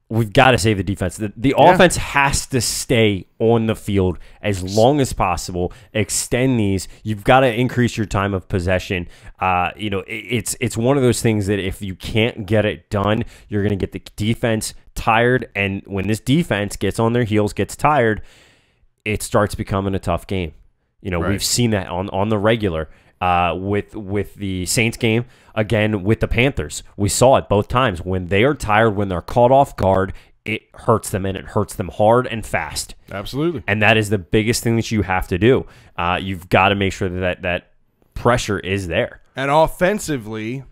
Speaker 1: we've got to save the defense. The offense has to stay on the field as long as possible. Extend these. You've got to increase your time of possession. It's one of those things that if you can't get it done, you're going to get the defense tired. And when this defense gets on their heels, gets tired, it starts becoming a tough game. We've seen that on the regular. With the Saints game, again with the Panthers. We saw it both times. When they are tired, when they're caught off guard, it hurts them, and it hurts them hard and fast.
Speaker 2: Absolutely.
Speaker 1: And that is the biggest thing that you have to do. You've got to make sure that pressure is there.
Speaker 2: And offensively,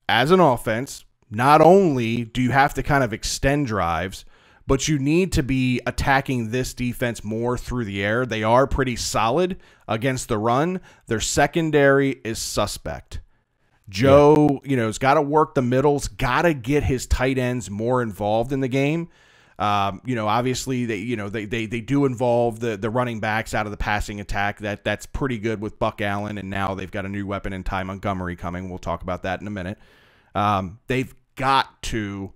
Speaker 2: as an offense, not only do you have to kind of extend drives, but you need to be attacking this defense more through the air. They are pretty solid against the run. Their secondary is suspect. Joe, has got to work the middles, got to get his tight ends more involved in the game. Obviously they do involve the running backs out of the passing attack. That's pretty good with Buck Allen, and now they've got a new weapon in Ty Montgomery coming. We'll talk about that in a minute. They've got to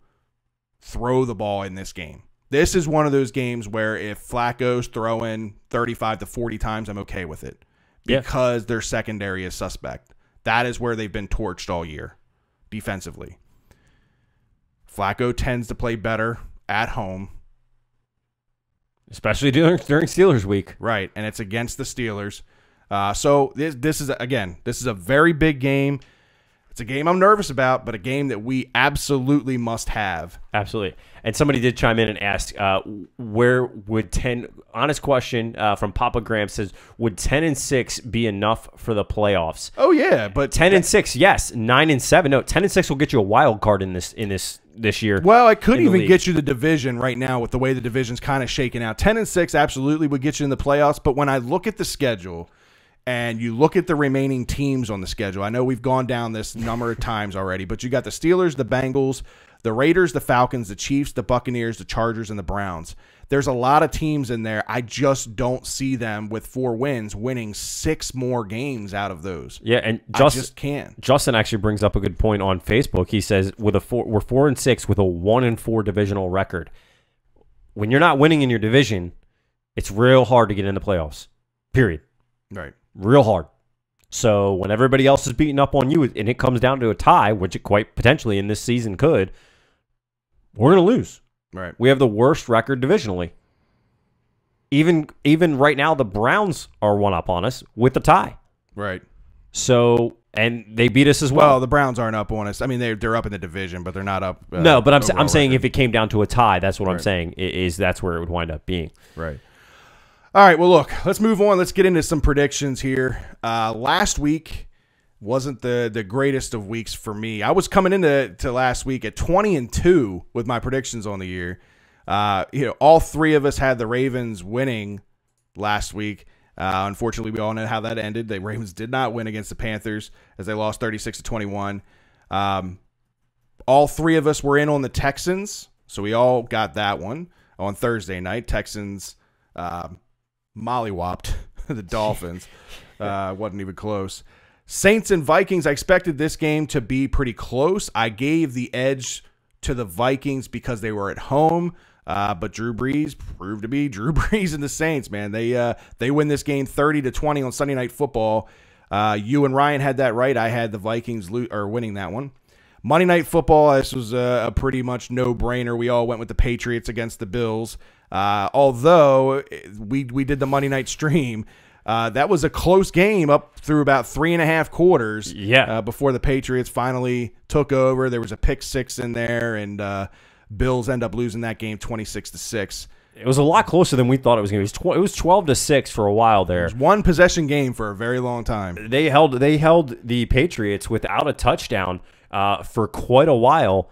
Speaker 2: throw the ball in this game. This is one of those games where if Flacco's throwing 35 to 40 times, I'm okay with it because their secondary is suspect. That is where they've been torched all year defensively. Flacco tends to play better at home,
Speaker 1: especially during Steelers week.
Speaker 2: Right, and it's against the Steelers. So this is a very big game. It's a game I'm nervous about, but a game that we absolutely must have.
Speaker 1: Absolutely. And somebody did chime in and ask, where would 10, honest question from Papa Graham says, would 10-6 be enough for the playoffs?
Speaker 2: Oh, yeah. But
Speaker 1: 10-6, yes. 9-7, no. 10-6 will get you a wild card in this year.
Speaker 2: Well, it could even get you the division right now with the way the division's kind of shaking out. 10-6 absolutely would get you in the playoffs, but when I look at the schedule, and you look at the remaining teams on the schedule, I know we've gone down this number of times already, but you got the Steelers, the Bengals, the Raiders, the Falcons, the Chiefs, the Buccaneers, the Chargers, and the Browns. There's a lot of teams in there. I just don't see them with 4 wins winning 6 more games out of those.
Speaker 1: Yeah, and
Speaker 2: I just can't.
Speaker 1: Justin actually brings up a good point on Facebook. He says we're 4-6 with a 1-4 divisional record. When you're not winning in your division, it's real hard to get in the playoffs. Period.
Speaker 2: Right.
Speaker 1: Real hard. So when everybody else is beating up on you and it comes down to a tie, which it quite potentially in this season could, we're going to lose.
Speaker 2: Right.
Speaker 1: We have the worst record divisionally. Even right now, the Browns are one up on us with the tie.
Speaker 2: Right.
Speaker 1: So, and they beat us as well.
Speaker 2: Well, the Browns aren't up on us. I mean, they're up in the division, but they're not up.
Speaker 1: No, but I'm saying if it came down to a tie, that's what
Speaker 2: Right.
Speaker 1: I'm saying is that's where it would wind up being.
Speaker 2: Right. All right, well, look, let's move on. Let's get into some predictions here. Last week wasn't the greatest of weeks for me. I was coming into last week at 20-2 with my predictions on the year. All 3 of us had the Ravens winning last week. Unfortunately, we all know how that ended. The Ravens did not win against the Panthers as they lost 36-21. All 3 of us were in on the Texans, so we all got that one on Thursday night. Texans mollywopped the Dolphins. Wasn't even close. Saints and Vikings, I expected this game to be pretty close. I gave the edge to the Vikings because they were at home, but Drew Brees proved to be Drew Brees and the Saints, man. They win this game 30-20 on Sunday Night Football. You and Ryan had that right. I had the Vikings winning that one. Monday Night Football, this was a pretty much no-brainer. We all went with the Patriots against the Bills. Although we did the Monday night stream, that was a close game up through about 3.5 quarters.
Speaker 1: Yeah.
Speaker 2: Before the Patriots finally took over, there was a pick 6 in there, and Bills end up losing that game 26-6.
Speaker 1: It was a lot closer than we thought it was going to be. It was 12-6 for a while there.
Speaker 2: It was one possession game for a very long time.
Speaker 1: They held the Patriots without a touchdown for quite a while.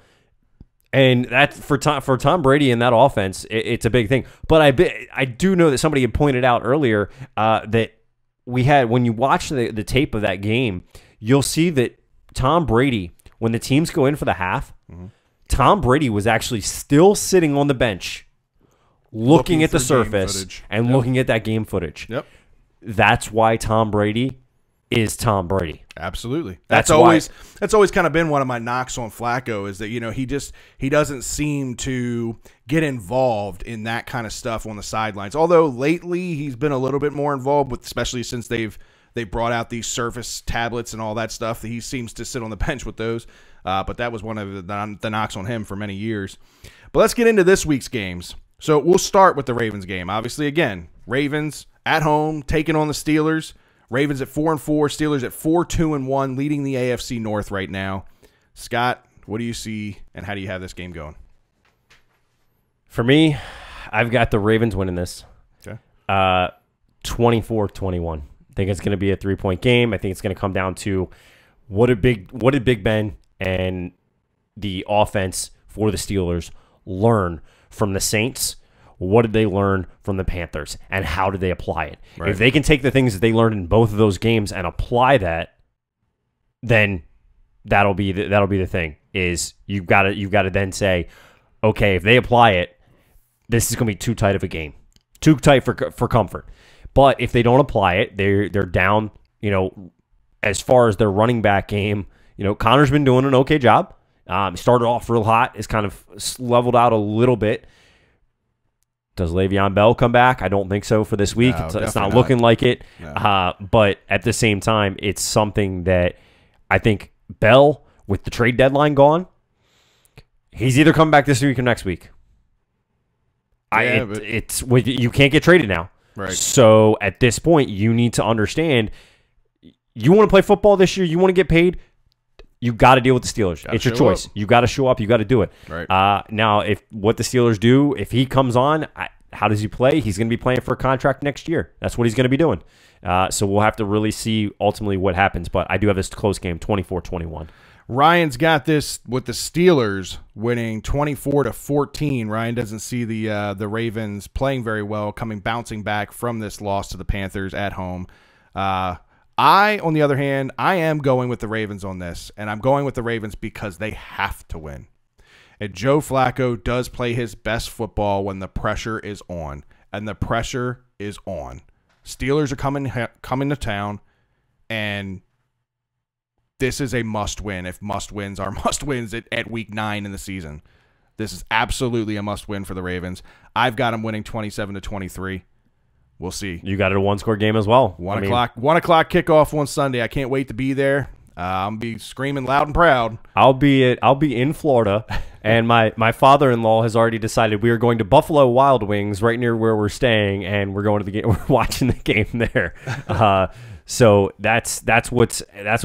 Speaker 1: And that for Tom Brady and that offense, it's a big thing. But I do know that somebody had pointed out earlier that we had, when you watch the tape of that game, you'll see that Tom Brady, when the teams go in for the half, Tom Brady was actually still sitting on the bench, looking at the surface and looking at that game footage.
Speaker 2: Yep.
Speaker 1: That's why Tom Brady is Tom Brady.
Speaker 2: Absolutely.
Speaker 1: That's
Speaker 2: always kind of been one of my knocks on Flacco, is that, you know, he doesn't seem to get involved in that kind of stuff on the sidelines. Although lately he's been a little bit more involved with, especially since they've brought out these Surface tablets and all that stuff. He seems to sit on the bench with those. But that was one of the knocks on him for many years. But let's get into this week's games. So we'll start with the Ravens game. Obviously, again, Ravens at home taking on the Steelers. Ravens at 4-4, Steelers at 4-2-1, leading the AFC North right now. Scott, what do you see, and how do you have this game going?
Speaker 1: For me, I've got the Ravens winning this.
Speaker 2: Okay.
Speaker 1: 24-21. I think it's going to be a 3-point game. I think it's going to come down to what did Big Ben and the offense for the Steelers learn from the Saints. What did they learn from the Panthers, and how did they apply it? Right. If they can take the things that they learned in both of those games and apply that, then that'll be the thing. Is you've got to then say, okay, if they apply it, this is going to be too tight of a game, too tight for comfort. But if they don't apply it, they're down. You know, as far as their running back game, you know, Connor's been doing an okay job. Started off real hot, is kind of leveled out a little bit. Does Le'Veon Bell come back? I don't think so for this week.
Speaker 2: No,
Speaker 1: it's not looking like it.
Speaker 2: No.
Speaker 1: But at the same time, it's something that I think Bell, with the trade deadline gone, he's either coming back this week or next week. You can't get traded now.
Speaker 2: Right.
Speaker 1: So at this point, you need to understand, you want to play football this year, you want to get paid, you got to deal with the Steelers. It's your choice. You got to show up. You got to do it.
Speaker 2: Right.
Speaker 1: Now, if what the Steelers do, if he comes on, how does he play? He's going to be playing for a contract next year. That's what he's going to be doing. So we'll have to really see ultimately what happens. But I do have this close game, 24-21.
Speaker 2: Ryan's got this with the Steelers winning 24-14. Ryan doesn't see the Ravens playing very well, bouncing back from this loss to the Panthers at home. On the other hand, I am going with the Ravens on this, and I'm going with the Ravens because they have to win. And Joe Flacco does play his best football when the pressure is on, and the pressure is on. Steelers are coming to town, and this is a must-win. If must-wins are must-wins at Week 9 in the season, this is absolutely a must-win for the Ravens. I've got them winning 27-23. We'll see.
Speaker 1: You got it a one-score game as well.
Speaker 2: 1 o'clock kickoff on Sunday. I can't wait to be there. I'm gonna be screaming loud and proud.
Speaker 1: I'll be in Florida, and my father-in-law has already decided we are going to Buffalo Wild Wings right near where we're staying, and we're going to the game. We're watching the game there. So that's what's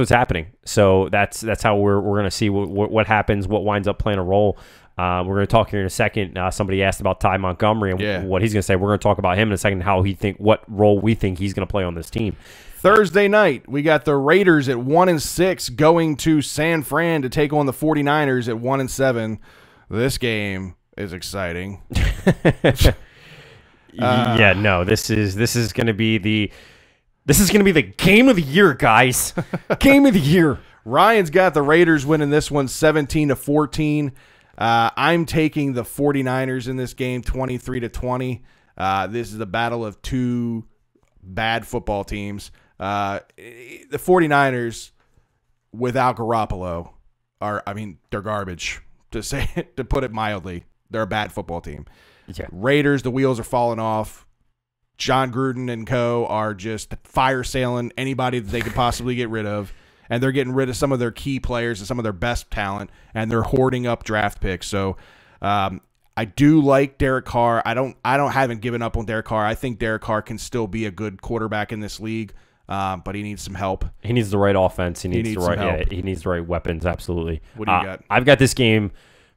Speaker 1: happening. So that's how we're going to see what happens, what winds up playing a role. We're going to talk here in a second. Somebody asked about Ty Montgomery and what he's going to say. We're going to talk about him in a second, what role we think he's going to play on this team.
Speaker 2: Thursday night, we got the Raiders at 1-6 going to San Fran to take on the 49ers at 1-7. This game is exciting.
Speaker 1: This is going to be the game of the year, guys. Game of the year.
Speaker 2: Ryan's got the Raiders winning this one 17-14. I'm taking the 49ers in this game 23-20. This is a battle of two bad football teams. The 49ers without Garoppolo they're garbage, to put it mildly. They're a bad football team.
Speaker 1: Yeah.
Speaker 2: Raiders, the wheels are falling off. John Gruden and co. are just fire sailing anybody that they could possibly get rid of. And they're getting rid of some of their key players and some of their best talent, and they're hoarding up draft picks. So I do like Derek Carr. Haven't given up on Derek Carr. I think Derek Carr can still be a good quarterback in this league, but he needs some help.
Speaker 1: He needs the right offense. He needs the right weapons. Absolutely.
Speaker 2: What do you got?
Speaker 1: I've got this game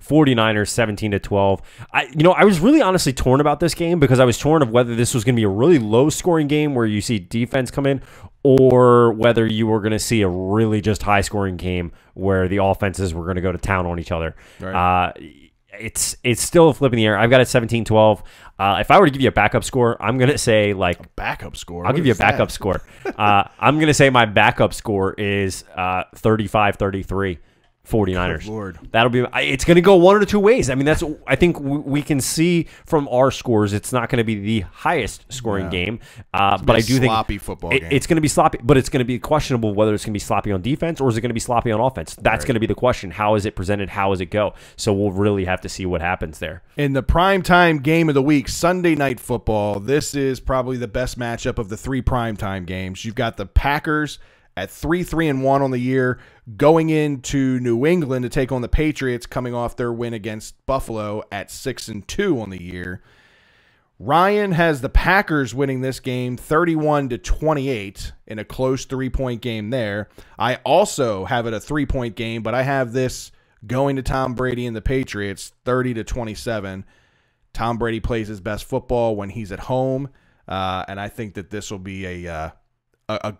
Speaker 1: 49ers 17-12. I was really honestly torn about this game because I was torn of whether this was going to be a really low-scoring game where you see defense come in, or whether you were going to see a really just high-scoring game where the offenses were going to go to town on each other.
Speaker 2: Right.
Speaker 1: it's still a flip in the air. I've got it 17-12. If I were to give you a backup score, I'm going to say like
Speaker 2: A backup score?
Speaker 1: I'll give you a backup score. I'm going to say my backup score is 35-33. 49ers.
Speaker 2: Good Lord.
Speaker 1: That'll be. It's going to go one or two ways. I mean, I think we can see from our scores, it's not going to be the highest scoring game. But I do think
Speaker 2: sloppy football game.
Speaker 1: It's going to be sloppy, but it's going to be questionable whether it's going to be sloppy on defense or is it going to be sloppy on offense. That's going to be the question. How is it presented? How does it go? So we'll really have to see what happens there.
Speaker 2: In the primetime game of the week, Sunday Night Football, this is probably the best matchup of the 3 primetime games. You've got the Packers at 3-3-1 on the year, going into New England to take on the Patriots, coming off their win against Buffalo at 6-2 on the year. Ryan has the Packers winning this game 31-28 in a close 3-point game there. I also have it a 3-point game, but I have this going to Tom Brady and the Patriots 30-27. Tom Brady plays his best football when he's at home, and I think that this will be a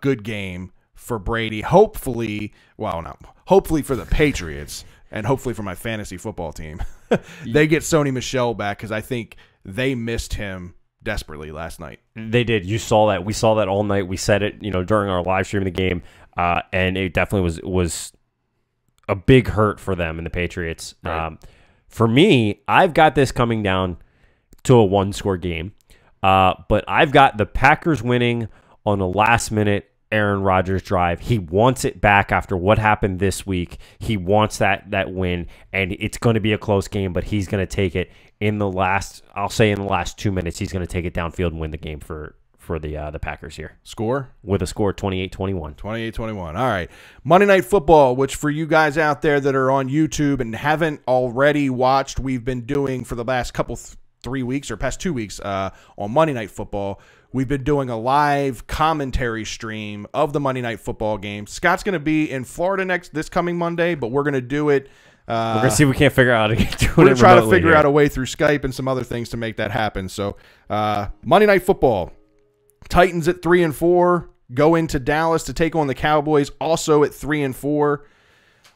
Speaker 2: good game for Brady, hopefully for the Patriots and hopefully for my fantasy football team. They get Sony Michel back because I think they missed him desperately last night.
Speaker 1: They did. You saw that. We saw that all night. We said it, during our live stream of the game, and it definitely was a big hurt for them and the Patriots.
Speaker 2: Right.
Speaker 1: For me, I've got this coming down to a 1-score game, but I've got the Packers winning on a last-minute Aaron Rodgers drive. He wants it back after what happened this week. He wants that win, and it's going to be a close game, but he's going to take it in the last 2 minutes. He's going to take it downfield and win the game for the Packers here.
Speaker 2: Score?
Speaker 1: With a score 28-21.
Speaker 2: 28-21. All right. Monday Night Football, which for you guys out there that are on YouTube and haven't already watched, we've been doing for the last past 2 weeks on Monday Night Football. We've been doing a live commentary stream of the Monday Night Football game. Scott's going to be in Florida this coming Monday, but we're going to do it.
Speaker 1: We're going to see if we can't figure out how to get to it.
Speaker 2: We're going to try to figure out a way through Skype and some other things to make that happen. So Monday Night Football, Titans at 3-4, go into Dallas to take on the Cowboys, also at 3-4.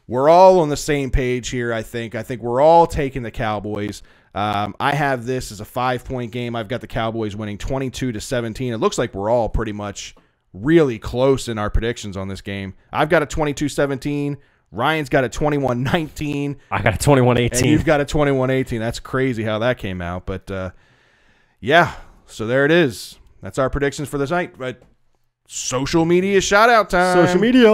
Speaker 2: We're all on the same page here, I think. I think we're all taking the Cowboys. I have this as a 5-point game. I've got the Cowboys winning 22-17. It looks like we're all pretty much really close in our predictions on this game. I've got a 22-17. Ryan's got a 21-19.
Speaker 1: I got a 21-18.
Speaker 2: And you've got a 21-18. That's crazy how that came out. But, yeah, so there it is. That's our predictions for this night. But social media shout-out time.
Speaker 1: Social media.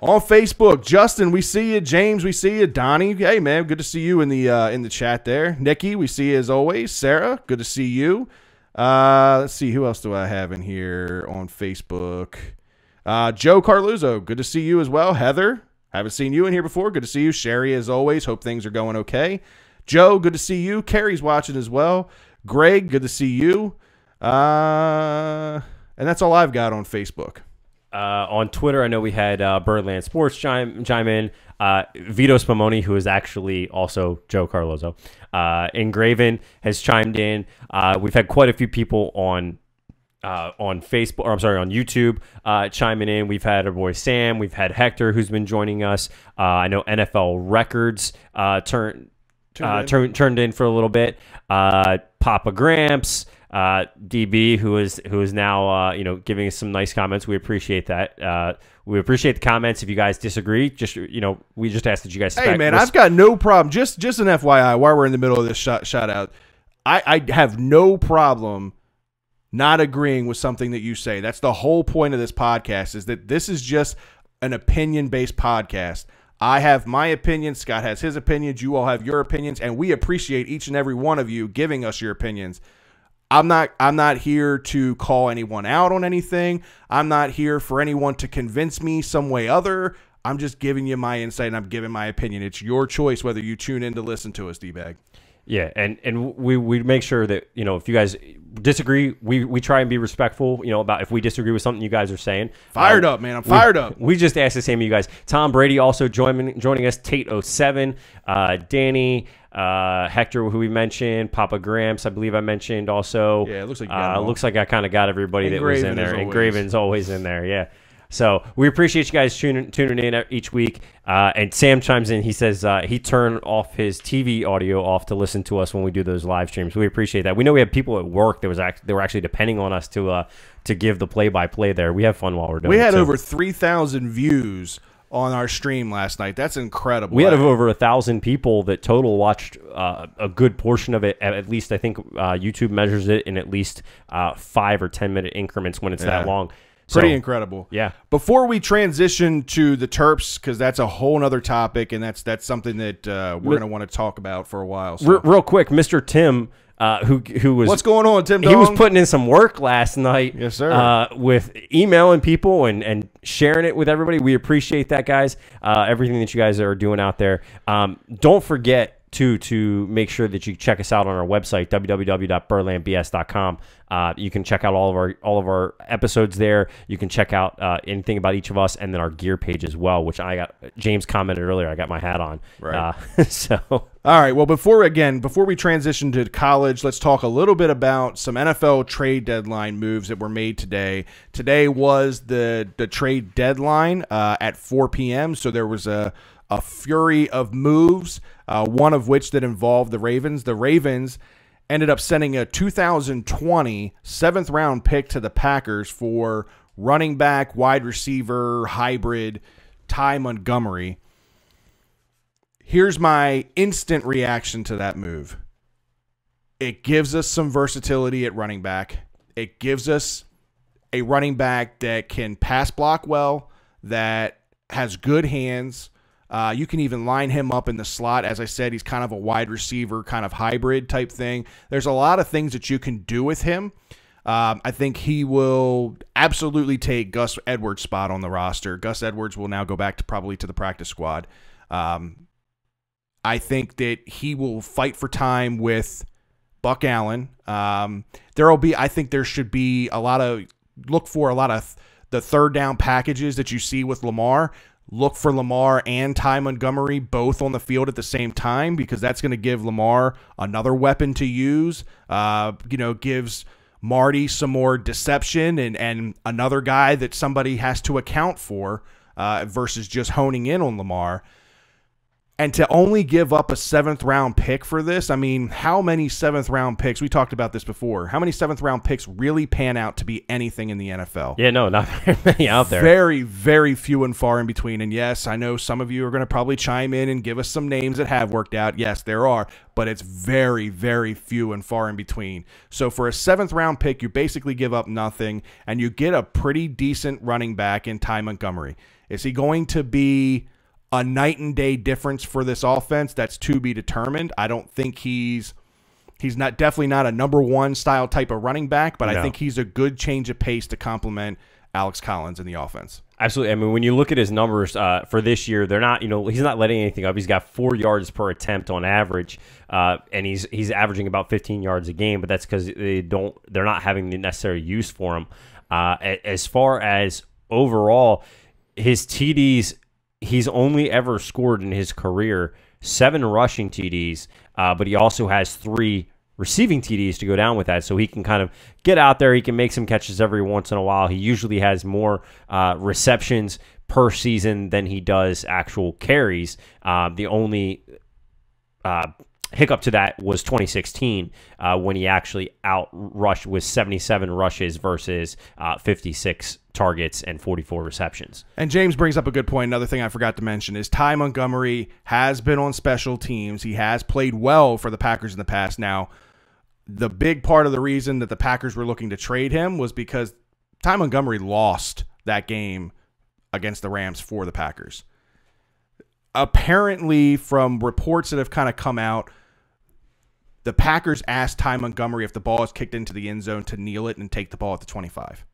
Speaker 2: On Facebook, Justin, we see you. James, we see you. Donnie, hey man, good to see you in the chat there. Nikki, we see you as always. Sarah, good to see you. Let's see, who else do I have in here on Facebook? Joe Carluzzo, good to see you as well. Heather, haven't seen you in here before. Good to see you. Sherry, as always. Hope things are going okay. Joe, good to see you. Carrie's watching as well. Greg, good to see you. And that's all I've got on Facebook.
Speaker 1: On Twitter, I know we had Birdland Sports chime in. Vito Spumoni, who is actually also Joe Carlozzo. Engraven has chimed in. We've had quite a few people on Facebook, or I'm sorry, on YouTube chiming in. We've had our boy Sam. We've had Hector, who's been joining us. I know NFL Records turned in for a little bit. Papa Gramps. DB, who is now giving us some nice comments. We appreciate that. We appreciate the comments. If you guys disagree, we just ask that you guys.
Speaker 2: Hey man, I've got no problem. Just an FYI, while we're in the middle of this shout out, I have no problem not agreeing with something that you say. That's the whole point of this podcast. Is that this is just an opinion based podcast. I have my opinion. Scott has his opinions. You all have your opinions, and we appreciate each and every one of you giving us your opinions. I'm not here to call anyone out on anything. I'm not here for anyone to convince me some way other. I'm just giving you my insight and I'm giving my opinion. It's your choice whether you tune in to listen to us, D-Bag.
Speaker 1: Yeah, and we make sure that, if you guys disagree, we try and be respectful, about if we disagree with something you guys are saying.
Speaker 2: Fired up, man. I'm fired up.
Speaker 1: We just ask the same of you guys. Tom Brady also joining us, Tate07, Danny, Hector, who we mentioned, Papa Gramps, I believe I mentioned also.
Speaker 2: Yeah, it looks like you got
Speaker 1: looks like I kind of got everybody that was in there.
Speaker 2: Engraven's
Speaker 1: Engraven's always in there, yeah. So we appreciate you guys tuning in each week. And Sam chimes in. He says he turned off his TV audio off to listen to us when we do those live streams. We appreciate that. We know we have people at work that they were actually depending on us to give the play-by-play there. We have fun while we're doing it.
Speaker 2: We had over 3,000 views on our stream last night. That's incredible.
Speaker 1: We had over 1,000 people that total watched a good portion of it. At least I think YouTube measures it in at least 5 or 10 minute increments when it's that long.
Speaker 2: Pretty incredible.
Speaker 1: Yeah.
Speaker 2: Before we transition to the Terps, because that's a whole other topic, and that's something that we're going to want to talk about for a while. So.
Speaker 1: Real quick, Mr. Tim, who was...
Speaker 2: What's going on, Tim Dong?
Speaker 1: He was putting in some work last night.
Speaker 2: Yes, sir.
Speaker 1: With emailing people and sharing it with everybody. We appreciate that, guys. Everything that you guys are doing out there. Don't forget to make sure that you check us out on our website, www.birdlandbs.com. You can check out all of our episodes there. You can check out anything about each of us, and then our gear page as well, which James commented earlier. I got my hat on.
Speaker 2: Right.
Speaker 1: All
Speaker 2: right. Well, before we transition to college, let's talk a little bit about some NFL trade deadline moves that were made today. Today was the trade deadline at 4 p.m., so there was a flurry of moves, one of which that involved the Ravens. The Ravens ended up sending a 2020 7th-round pick to the Packers for running back, wide receiver, hybrid Ty Montgomery. Here's my instant reaction to that move. It gives us some versatility at running back. It gives us a running back that can pass block well, that has good hands. You can even line him up in the slot. As I said, he's kind of a wide receiver, kind of hybrid type thing. There's a lot of things that you can do with him. I think he will absolutely take Gus Edwards' spot on the roster. Gus Edwards will now go back probably to the practice squad. I think that he will fight for time with Buck Allen. I think there should be look for a lot of the third down packages that you see with Lamar. Look for Lamar and Ty Montgomery both on the field at the same time, because that's going to give Lamar another weapon to use. Gives Marty some more deception and another guy that somebody has to account for versus just honing in on Lamar. And to only give up a 7th-round pick for this, I mean, how many 7th-round picks, we talked about this before, how many 7th-round picks really pan out to be anything in the NFL?
Speaker 1: Yeah, no, not very many out there.
Speaker 2: Very, very few and far in between. And yes, I know some of you are going to probably chime in and give us some names that have worked out. Yes, there are, but it's very, very few and far in between. So for a 7th-round pick, you basically give up nothing, and you get a pretty decent running back in Ty Montgomery. Is he going to be a night and day difference for this offense? That's to be determined. I don't think he's definitely not a number one style type of running back, but I think he's a good change of pace to complement Alex Collins in the offense.
Speaker 1: Absolutely. I mean, when you look at his numbers for this year, they're not, he's not letting anything up. He's got 4 yards per attempt on average, and he's averaging about 15 yards a game, but that's because they're not having the necessary use for him. As far as overall, his TDs, he's only ever scored in his career 7 rushing TDs, but he also has 3 receiving TDs to go down with that, so he can kind of get out there. He can make some catches every once in a while. He usually has more receptions per season than he does actual carries. The only hiccup to that was 2016 when he actually outrushed with 77 rushes versus 56 targets and 44 receptions.
Speaker 2: And James brings up a good point. Another thing I forgot to mention is Ty Montgomery has been on special teams. He has played well for the Packers in the past. Now, the big part of the reason that the Packers were looking to trade him was because Ty Montgomery lost that game against the Rams for the Packers. Apparently, from reports that have kind of come out, the Packers asked Ty Montgomery if the ball is kicked into the end zone to kneel it and take the ball at the 25.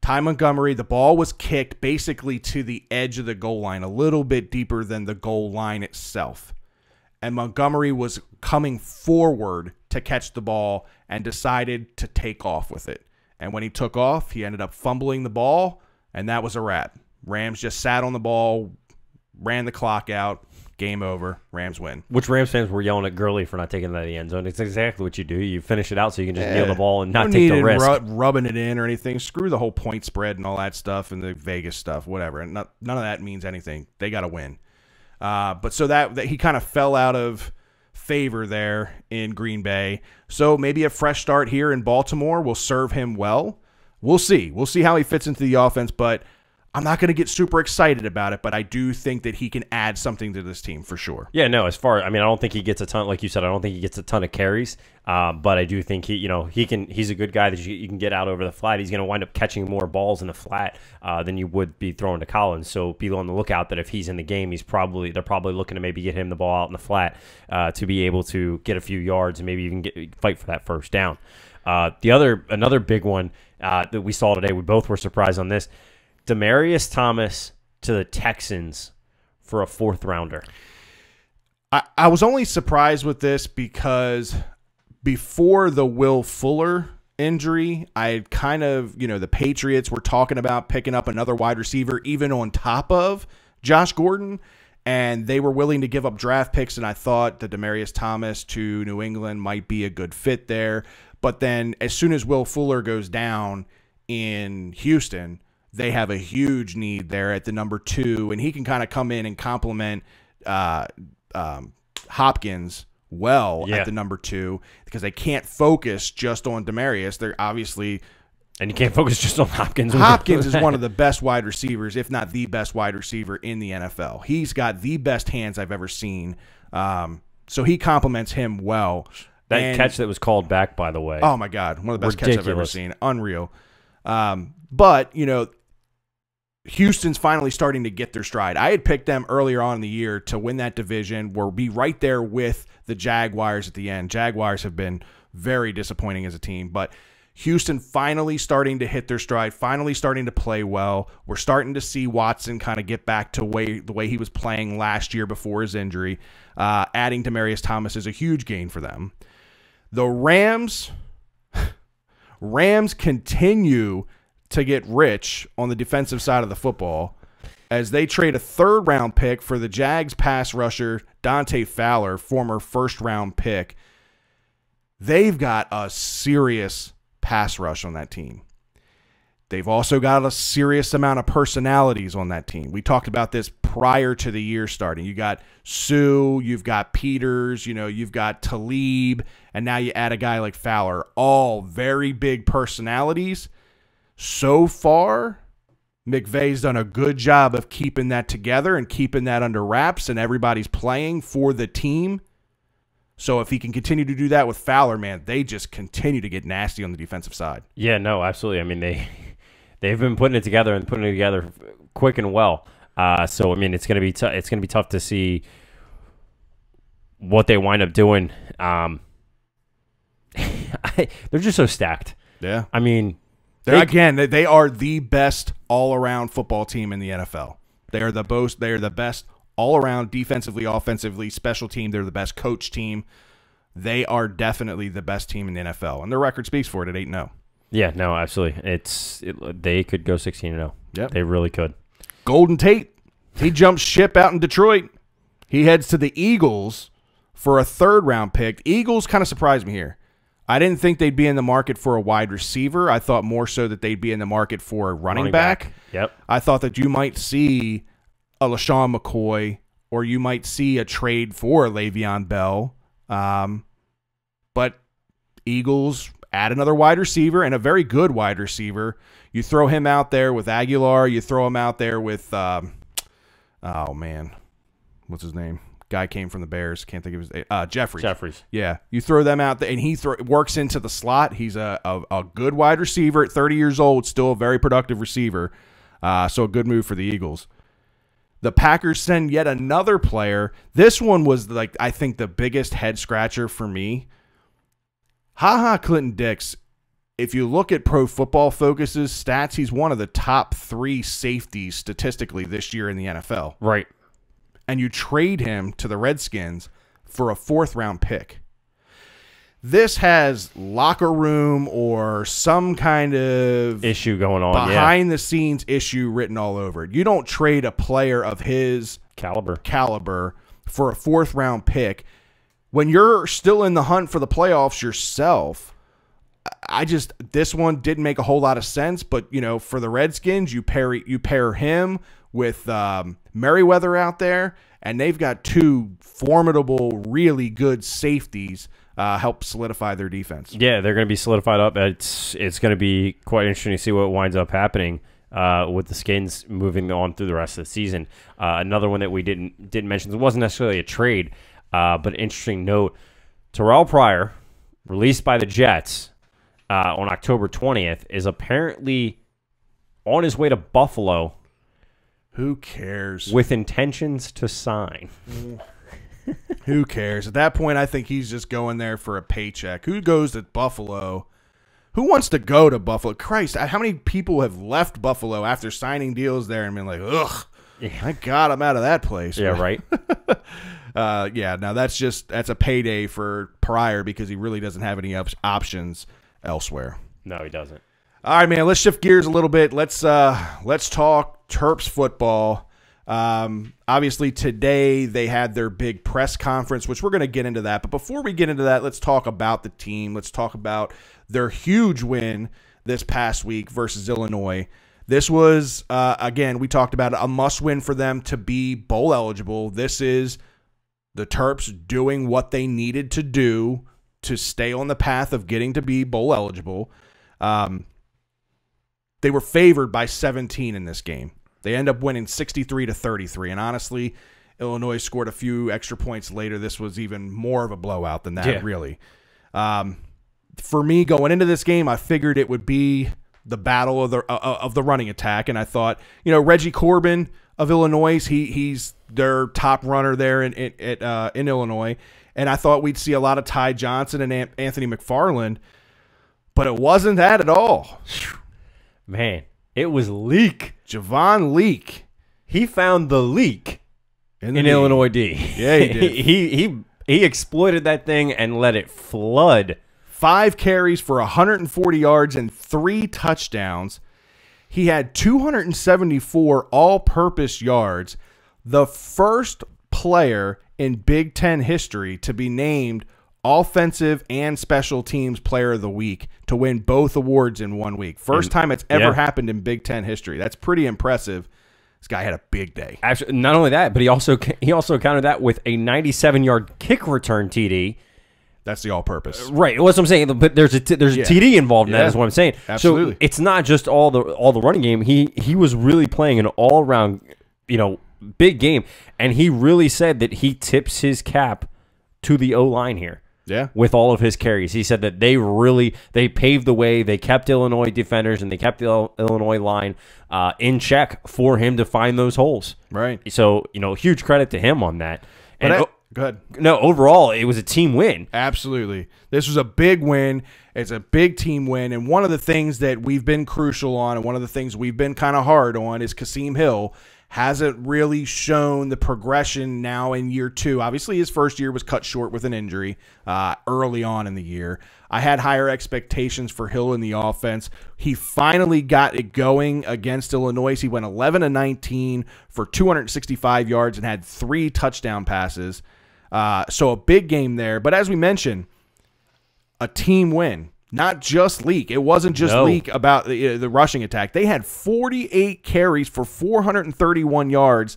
Speaker 2: Ty Montgomery, the ball was kicked basically to the edge of the goal line, a little bit deeper than the goal line itself. And Montgomery was coming forward to catch the ball and decided to take off with it. And when he took off, he ended up fumbling the ball, and that was a wrap. Rams just sat on the ball, ran the clock out, Game over. Rams win.
Speaker 1: Which Rams fans were yelling at Gurley for not taking that in the end zone. It's exactly what you do. You finish it out so you can just kneel the ball and not take the risk.
Speaker 2: Rubbing it in or anything. Screw the whole point spread and all that stuff and the Vegas stuff, whatever. And none of that means anything. They got to win. But so that he kind of fell out of favor there in Green Bay. So maybe a fresh start here in Baltimore will serve him well. We'll see. We'll see how he fits into the offense, but I'm not going to get super excited about it, but I do think that he can add something to this team for sure.
Speaker 1: Yeah, no, I don't think he gets a ton, like you said, I don't think he gets a ton of carries, but I do think he's a good guy that you can get out over the flat. He's going to wind up catching more balls in the flat than you would be throwing to Collins. So be on the lookout that if he's in the game, they're probably looking to maybe get him the ball out in the flat to be able to get a few yards and maybe even fight for that first down. Another big one that we saw today, we both were surprised on this. Demaryius Thomas to the Texans for a 4th rounder.
Speaker 2: I was only surprised with this because before the Will Fuller injury, I had kind of, the Patriots were talking about picking up another wide receiver even on top of Josh Gordon, and they were willing to give up draft picks, and I thought the Demaryius Thomas to New England might be a good fit there. But then as soon as Will Fuller goes down in Houston, they have a huge need there at the number 2, and he can kind of come in and complement Hopkins at the number 2 because they can't focus just on Demaryius. They're obviously...
Speaker 1: And you can't focus just on Hopkins.
Speaker 2: Hopkins is one of the best wide receivers, if not the best wide receiver in the NFL. He's got the best hands I've ever seen. So he complements him well.
Speaker 1: That catch that was called back, by the way.
Speaker 2: Oh, my God. One of the best catches I've ever seen. Unreal. But, Houston's finally starting to get their stride. I had picked them earlier on in the year to win that division or be right there with the Jaguars at the end. Jaguars have been very disappointing as a team, but Houston finally starting to hit their stride, finally starting to play well. We're starting to see Watson kind of get back to the way he was playing last year before his injury. Adding Demaryius Thomas is a huge gain for them. The Rams continue to get rich on the defensive side of the football as they trade a 3rd-round pick for the Jags pass rusher Dante Fowler, former 1st-round pick. They've got a serious pass rush on that team. They've also got a serious amount of personalities on that team. We talked about this prior to the year starting. You got Sue, you've got Peters, you've got Talib, and now you add a guy like Fowler. All very big personalities. So far, McVay's done a good job of keeping that together and keeping that under wraps, and everybody's playing for the team. So if he can continue to do that with Fowler, man, they just continue to get nasty on the defensive side.
Speaker 1: Yeah, no, absolutely. I mean, they've been putting it together and putting it together quick and well. So I mean, it's gonna be tough to see what they wind up doing. They're just so stacked.
Speaker 2: Yeah,
Speaker 1: I mean.
Speaker 2: They are the best all-around football team in the NFL. They are the best all-around defensively, offensively, special team. They're the best coach team. They are definitely the best team in the NFL, and their record speaks for it at 8-0.
Speaker 1: Yeah, no, absolutely. They could go 16-0.
Speaker 2: Yep.
Speaker 1: They really could.
Speaker 2: Golden Tate, he jumps ship out in Detroit. He heads to the Eagles for a 3rd-round pick. Eagles kind of surprised me here. I didn't think they'd be in the market for a wide receiver. I thought more so that they'd be in the market for a running back.
Speaker 1: Yep.
Speaker 2: I thought that you might see a LaShawn McCoy or you might see a trade for Le'Veon Bell. But Eagles add another wide receiver and a very good wide receiver. You throw him out there with Aguilar. You throw him out there with, oh, man, what's his name? Guy came from the Bears. Can't think of his name. Jeffries. Yeah. You throw them out there, and he works into the slot. He's a good wide receiver at 30 years old, still a very productive receiver. So a good move for the Eagles. The Packers send yet another player. This one was, I think, the biggest head-scratcher for me. Clinton-Dix, if you look at Pro Football Focus's stats, he's one of the top 3 safeties statistically this year in the NFL.
Speaker 1: Right.
Speaker 2: And you trade him to the Redskins for a 4th-round pick. This has locker room or some kind of
Speaker 1: issue going on,
Speaker 2: behind-the-scenes issue written all over it. You don't trade a player of his
Speaker 1: caliber
Speaker 2: for a 4th-round pick. When you're still in the hunt for the playoffs yourself, this one didn't make a whole lot of sense. But, you know, for the Redskins, you pair him with Merriweather out there, and they've got 2 formidable, really good safeties help solidify their defense.
Speaker 1: Yeah, they're going to be solidified up. It's going to be quite interesting to see what winds up happening with the Skins moving on through the rest of the season. Another one that we didn't mention, it wasn't necessarily a trade, but an interesting note. Terrell Pryor, released by the Jets on October 20th, is apparently on his way to Buffalo.
Speaker 2: Who cares?
Speaker 1: With intentions to sign.
Speaker 2: Who cares? At that point, I think he's just going there for a paycheck. Who goes to Buffalo? Who wants to go to Buffalo? Christ, how many people have left Buffalo after signing deals there and been like, ugh, my God, I'm out of that place.
Speaker 1: Yeah, right.
Speaker 2: Yeah, now that's a payday for Pryor because he really doesn't have any options elsewhere.
Speaker 1: No, he doesn't.
Speaker 2: All right, man, let's shift gears a little bit. Let's talk Terps football. Obviously, today they had their big press conference, which we're going to get into that. But before we get into that, let's talk about the team. Let's talk about their huge win this past week versus Illinois. This was, again, we talked about it, a must-win for them to be bowl eligible. This is the Terps doing what they needed to do to stay on the path of getting to be bowl eligible. They were favored by 17 in this game. They end up winning 63-33. And honestly, Illinois scored a few extra points later. This was even more of a blowout than that, really. For me, going into this game, I figured it would be the battle of the running attack. And I thought, you know, Reggie Corbin of Illinois, he's their top runner there in Illinois. And I thought we'd see a lot of Ty Johnson and Anthony McFarland. But it wasn't that at all.
Speaker 1: Man, it was Leak.
Speaker 2: Javon Leak.
Speaker 1: He found the leak in Illinois D.
Speaker 2: Yeah, he did.
Speaker 1: He exploited that thing and let it flood.
Speaker 2: 5 carries for 140 yards and 3 touchdowns. He had 274 all-purpose yards. The first player in Big Ten history to be named Offensive and Special Teams Player of the Week to win both awards in 1 week. First time it's ever happened in Big Ten history. That's pretty impressive. This guy had a big day.
Speaker 1: Actually, not only that, but he also countered that with a 97-yard kick return TD.
Speaker 2: That's the all-purpose,
Speaker 1: right? What's what I'm saying, but there's a TD involved in that. Is what I'm saying.
Speaker 2: Absolutely.
Speaker 1: So it's not just all the running game. He was really playing an all-around, big game, and he really said that he tips his cap to the O-line here.
Speaker 2: Yeah,
Speaker 1: with all of his carries. He said that they paved the way. They kept Illinois defenders and they kept the Illinois line in check for him to find those holes.
Speaker 2: Right.
Speaker 1: So, huge credit to him on that. And
Speaker 2: go ahead.
Speaker 1: No, overall, it was a team win.
Speaker 2: Absolutely. This was a big win. It's a big team win. And one of the things that we've been crucial on and one of the things we've been kind of hard on is Kasim Hill hasn't really shown the progression now in year 2. Obviously, his first year was cut short with an injury early on in the year. I had higher expectations for Hill in the offense. He finally got it going against Illinois. He went 11-19 for 265 yards and had 3 touchdown passes. So a big game there. But as we mentioned, a team win. Not just Leak. It wasn't just Leak about the rushing attack. They had 48 carries for 431 yards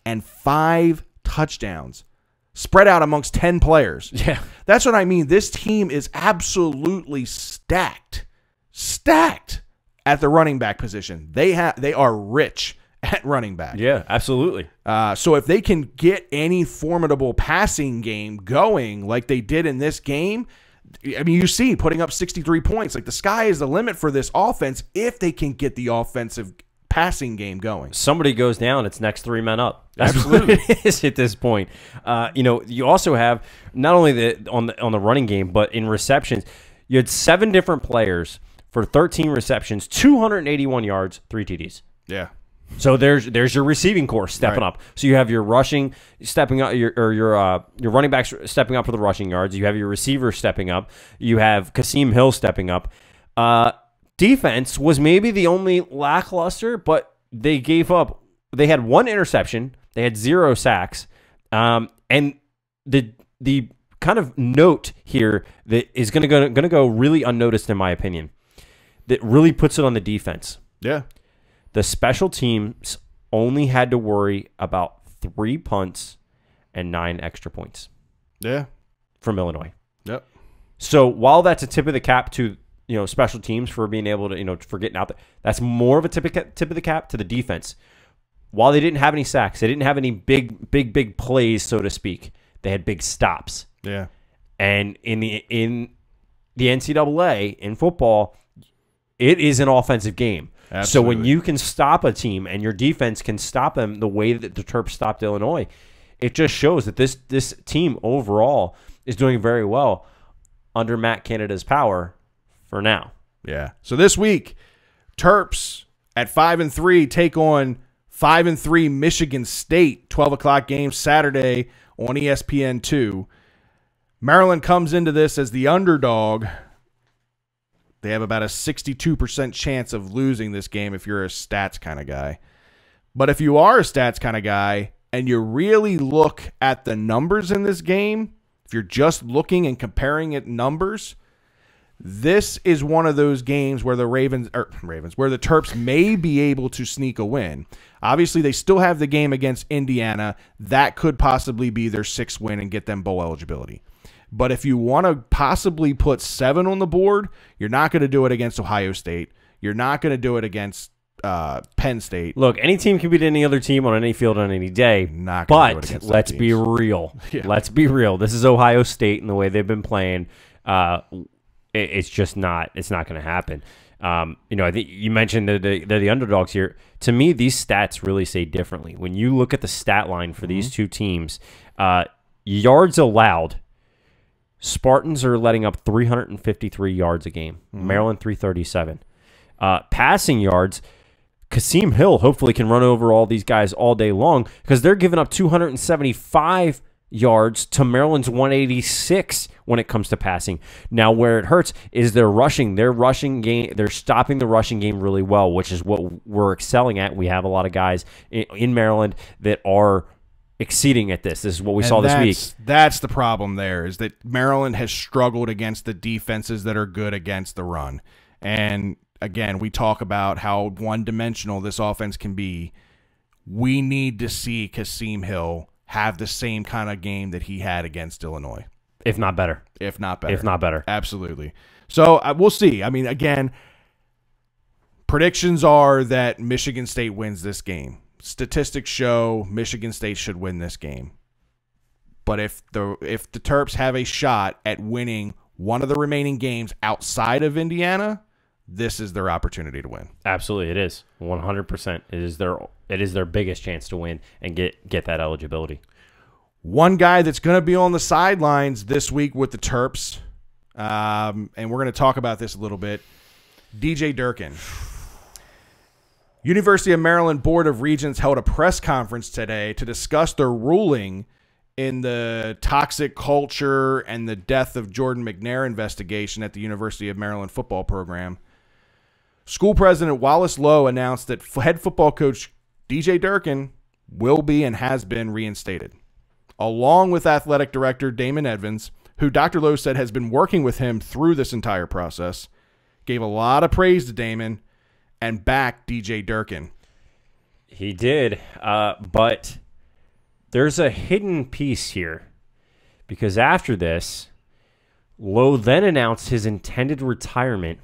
Speaker 2: and 5 touchdowns spread out amongst 10 players.
Speaker 1: Yeah.
Speaker 2: That's what I mean. This team is absolutely stacked. Stacked at the running back position. They are rich at running back.
Speaker 1: Yeah, absolutely.
Speaker 2: So if they can get any formidable passing game going like they did in this game, I mean, you see, putting up 63 points. Like, the sky is the limit for this offense if they can get the offensive passing game going.
Speaker 1: Somebody goes down, it's next 3 men up. That's
Speaker 2: Absolutely.
Speaker 1: what it is at this point. You also have not only on the running game, but in receptions, you had 7 different players for 13 receptions, 281 yards, 3 TDs.
Speaker 2: Yeah.
Speaker 1: So there's your receiving core stepping up. So you have your rushing stepping up, your running backs stepping up for the rushing yards. You have your receiver stepping up. You have Kasim Hill stepping up. Defense was maybe the only lackluster, but they gave up. They had 1 interception. They had 0 sacks. And the kind of note here that is going to go really unnoticed in my opinion, that really puts it on the defense.
Speaker 2: Yeah.
Speaker 1: The special teams only had to worry about 3 punts and 9 extra points.
Speaker 2: Yeah.
Speaker 1: From Illinois.
Speaker 2: Yep.
Speaker 1: So while that's a tip of the cap to special teams for being able to for getting out there, that's more of a tip of the cap to the defense. While they didn't have any sacks, they didn't have any big plays, so to speak. They had big stops.
Speaker 2: Yeah.
Speaker 1: And in the NCAA in football, it is an offensive game.
Speaker 2: Absolutely.
Speaker 1: So when you can stop a team and your defense can stop them the way that the Terps stopped Illinois, it just shows that this team overall is doing very well under Matt Canada's power for now.
Speaker 2: Yeah. So this week, Terps at 5-3 take on 5-3 Michigan State. 12 o'clock game Saturday on ESPN2. Maryland comes into this as the underdog. They have about a 62% chance of losing this game if you're a stats kind of guy. But if you are a stats kind of guy and you really look at the numbers in this game, if you're just looking and comparing it numbers, this is one of those games where the where the Terps may be able to sneak a win. Obviously, they still have the game against Indiana. That could possibly be their 6th win and get them bowl eligibility. But if you want to possibly put 7 on the board, you're not going to do it against Ohio State. You're not going to do it against Penn State.
Speaker 1: Look, any team can beat any other team on any field on any day.
Speaker 2: Not gonna do it
Speaker 1: but
Speaker 2: against
Speaker 1: let's be real.
Speaker 2: Yeah.
Speaker 1: Let's be real. This is Ohio State and the way they've been playing. It's just not. It's not going to happen. I think you mentioned that they're the underdogs here. To me, these stats really say differently. When you look at the stat line for these two teams, yards allowed, Spartans are letting up 353 yards a game. Maryland 337. Passing yards, Kasim Hill hopefully can run over all these guys all day long because they're giving up 275 yards to Maryland's 186 when it comes to passing. Now, where it hurts is their rushing game. They're stopping the rushing game really well, which is what we're excelling at. We have a lot of guys in Maryland that are exceeding at this. This is what we saw this week.
Speaker 2: That's the problem there, is that Maryland has struggled against the defenses that are good against the run. And again, we talk about how one-dimensional this offense can be. We need to see Kasim Hill have the same kind of game that he had against Illinois.
Speaker 1: If not better.
Speaker 2: If not better.
Speaker 1: If not better.
Speaker 2: Absolutely. So we'll see. I mean, again, predictions are that Michigan State wins this game. Statistics show Michigan State should win this game. But if the Terps have a shot at winning one of the remaining games outside of Indiana, this is their opportunity to win.
Speaker 1: Absolutely, it is 100%. It is their biggest chance to win and get that eligibility.
Speaker 2: One guy that's going to be on the sidelines this week with the Terps, and we're going to talk about this a little bit, DJ Durkin. University of Maryland Board of Regents held a press conference today to discuss their ruling in the toxic culture and the death of Jordan McNair investigation at the University of Maryland football program. School President Wallace Lowe announced that head football coach DJ Durkin will be and has been reinstated, along with athletic director Damon Evans, who Dr. Lowe said has been working with him through this entire process, gave a lot of praise to Damon, and backed DJ Durkin.
Speaker 1: He did, but there's a hidden piece here, because after this, Lowe then announced his intended retirement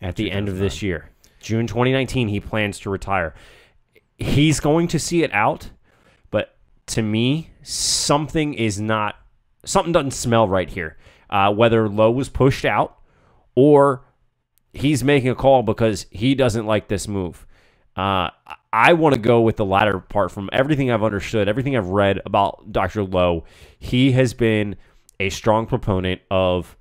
Speaker 1: at the end of this year. June 2019, he plans to retire. He's going to see it out, but to me, something doesn't smell right here. Whether Lowe was pushed out or he's making a call because he doesn't like this move. I want to go with the latter part. From everything I've understood, everything I've read about Dr. Lowe, he has been a strong proponent of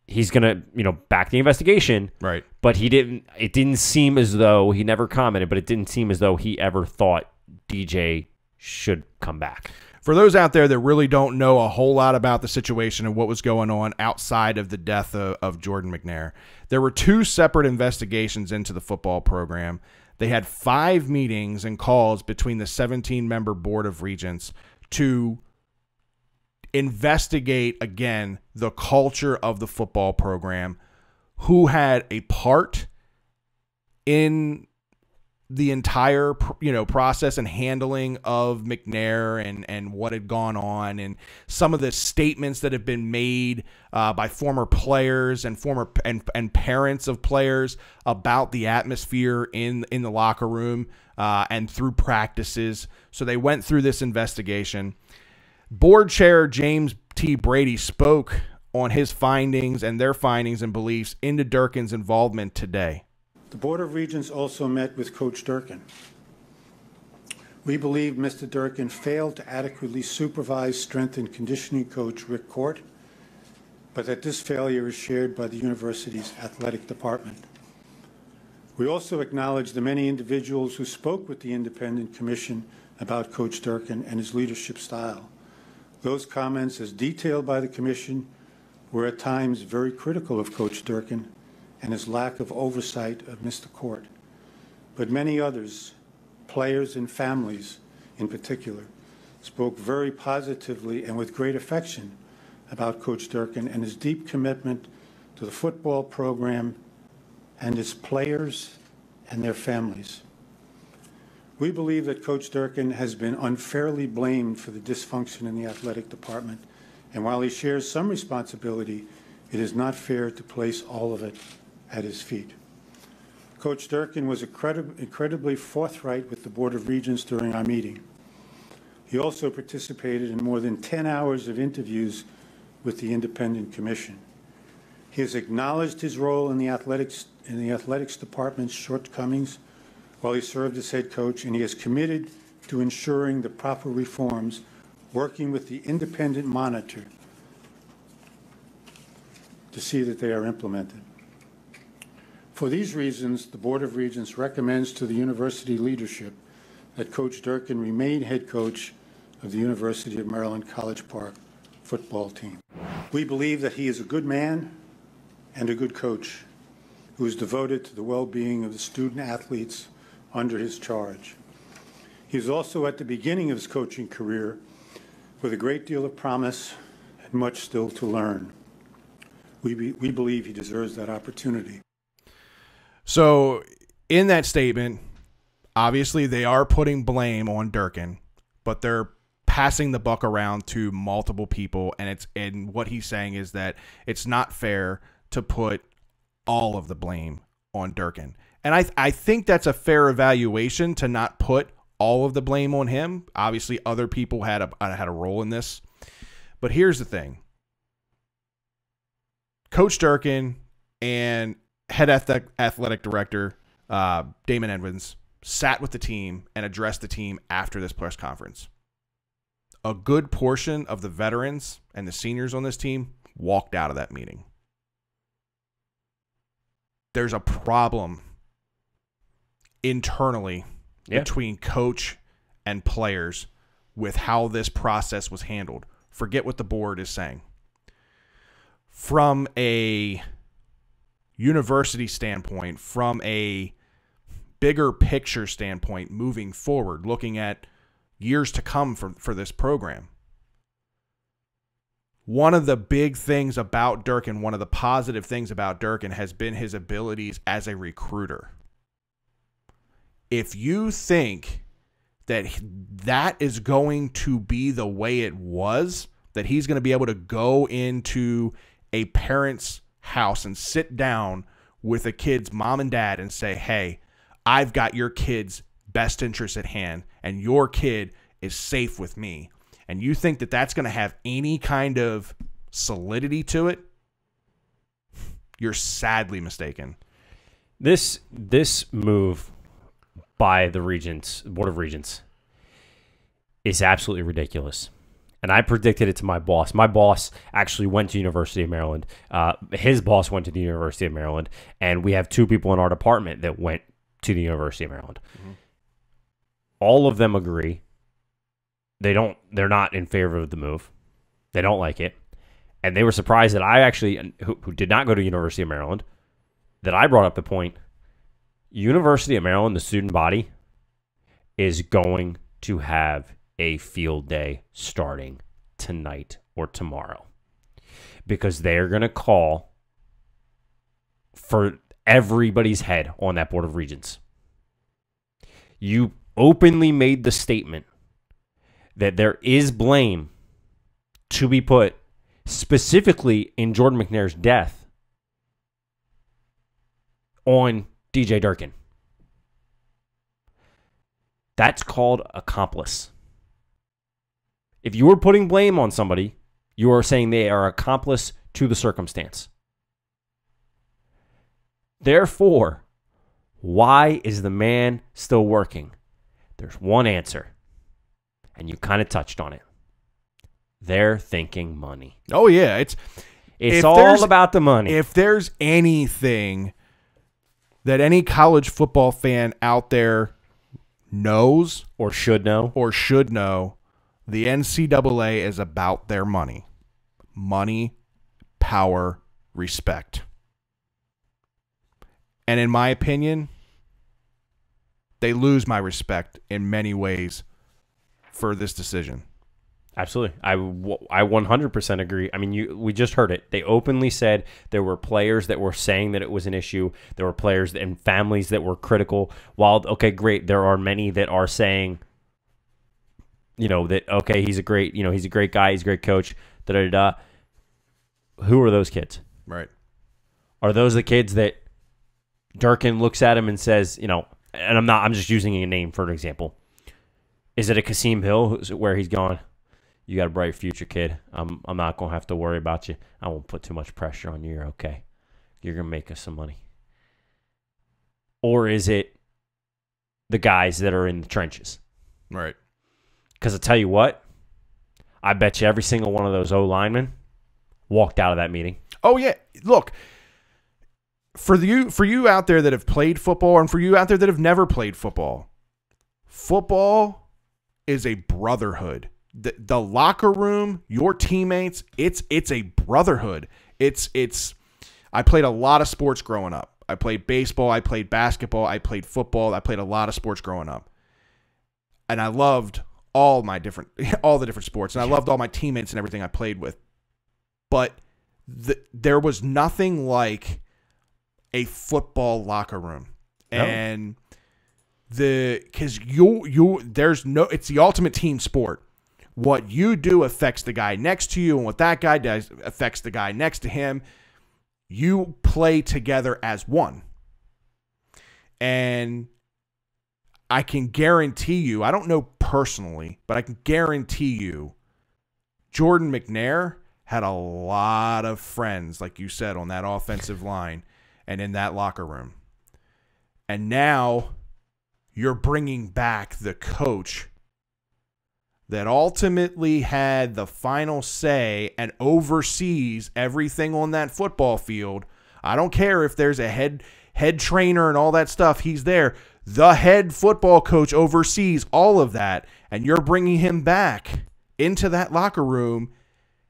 Speaker 1: he's going to, back the investigation.
Speaker 2: Right.
Speaker 1: But it didn't seem as though, he never commented, but it didn't seem as though he ever thought DJ should come back.
Speaker 2: For those out there that really don't know a whole lot about the situation and what was going on outside of the death of Jordan McNair, there were 2 separate investigations into the football program. They had 5 meetings and calls between the 17-member Board of Regents to investigate again the culture of the football program, who had a part in the entire, process and handling of McNair and what had gone on, and some of the statements that have been made by former players and parents of players about the atmosphere in the locker room and through practices. So they went through this investigation. Board Chair James T. Brady spoke on his findings and their findings and beliefs into Durkin's involvement today.
Speaker 5: The Board of Regents also met with Coach Durkin. We believe Mr. Durkin failed to adequately supervise strength and conditioning coach Rick Court, but that this failure is shared by the university's athletic department. We also acknowledge the many individuals who spoke with the independent commission about Coach Durkin and his leadership style. Those comments, as detailed by the commission, were at times very critical of Coach Durkin and his lack of oversight of Mr. Court. But many others, players and families in particular, spoke very positively and with great affection about Coach Durkin and his deep commitment to the football program and his players and their families. We believe that Coach Durkin has been unfairly blamed for the dysfunction in the athletic department, and while he shares some responsibility, it is not fair to place all of it at his feet. Coach Durkin was incredibly forthright with the Board of Regents during our meeting. He also participated in more than 10 hours of interviews with the independent commission. He has acknowledged his role in the athletics department's shortcomings while he served as head coach, and he is committed to ensuring the proper reforms, working with the independent monitor to see that they are implemented. For these reasons, the Board of Regents recommends to the university leadership that Coach Durkin remain head coach of the University of Maryland College Park football team. We believe that he is a good man and a good coach who is devoted to the well-being of the student athletes under his charge. He is also at the beginning of his coaching career with a great deal of promise and much still to learn. We believe he deserves that opportunity.
Speaker 2: So in that statement, obviously they are putting blame on Durkin, but they're passing the buck around to multiple people, and what he's saying is that it's not fair to put all of the blame on Durkin. And I think that's a fair evaluation to not put all of the blame on him. Obviously, other people had a role in this. But here's the thing. Coach Durkin and head athletic director Damon Edmonds sat with the team and addressed the team after this press conference. A good portion of the veterans and the seniors on this team walked out of that meeting. There's a problem internally between coach and players with how this process was handled. Forget what the board is saying. From a university standpoint, from a bigger picture standpoint, moving forward, looking at years to come for this program, one of the big things about Durkin, one of the positive things about Durkin has been his abilities as a recruiter. If you think that that is going to be the way it was, that he's going to be able to go into a parent's house and sit down with a kid's mom and dad and say, hey, I've got your kid's best interest at hand and your kid is safe with me, and you think that that's going to have any kind of solidity to it, you're sadly mistaken.
Speaker 1: This move by the Regents, Board of Regents, is absolutely ridiculous. And I predicted it to my boss. My boss actually went to University of Maryland. His boss went to the University of Maryland. And we have two people in our department that went to the University of Maryland. Mm-hmm. All of them agree. They're not in favor of the move. They don't like it. And they were surprised that I actually, who did not go to University of Maryland, that I brought up the point, University of Maryland, the student body, is going to have a field day starting tonight or tomorrow, because they're going to call for everybody's head on that Board of Regents. You openly made the statement that there is blame to be put specifically in Jordan McNair's death on DJ Durkin. That's called accomplice. If you are putting blame on somebody, you are saying they are accomplice to the circumstance. Therefore, why is the man still working? There's one answer, and you kind of touched on it. They're thinking money.
Speaker 2: Oh, yeah.
Speaker 1: It's all about the money.
Speaker 2: If there's anything that any college football fan out there knows
Speaker 1: or should know,
Speaker 2: the NCAA is about their money. Money, power, respect. And in my opinion, they lose my respect in many ways for this decision.
Speaker 1: Absolutely. I 100% agree. I mean, we just heard it. They openly said there were players that were saying that it was an issue. There were players and families that were critical. While, okay, great, there are many that are saying, that, okay, he's a great guy, he's a great coach, da-da-da-da. Who are those kids?
Speaker 2: Right.
Speaker 1: Are those the kids that Durkin looks at him and says, and I'm just using a name for an example. Is it a Kasim Hill where he's gone, you got a bright future, kid. I'm not going to have to worry about you. I won't put too much pressure on you. You're okay. You're going to make us some money. Or is it the guys that are in the trenches?
Speaker 2: Right.
Speaker 1: Because I tell you what, I bet you every single one of those O-linemen walked out of that meeting.
Speaker 2: Oh, yeah. Look, for you out there that have played football and for you out there that have never played football, football is a brotherhood. The locker room, your teammates, it's a brotherhood. I played a lot of sports growing up. I played baseball, I played basketball, I played football, I played a lot of sports growing up. And I loved all the different sports, and I loved all my teammates and everything I played with. But there was nothing like a football locker room. No. And because it's the ultimate team sport. What you do affects the guy next to you, and what that guy does affects the guy next to him. You play together as one. And I can guarantee you, I don't know personally, but I can guarantee you, Jordan McNair had a lot of friends, like you said, on that offensive line and in that locker room. And now you're bringing back the coach that ultimately had the final say and oversees everything on that football field. I don't care if there's a head trainer and all that stuff. He's there. The head football coach oversees all of that, and you're bringing him back into that locker room,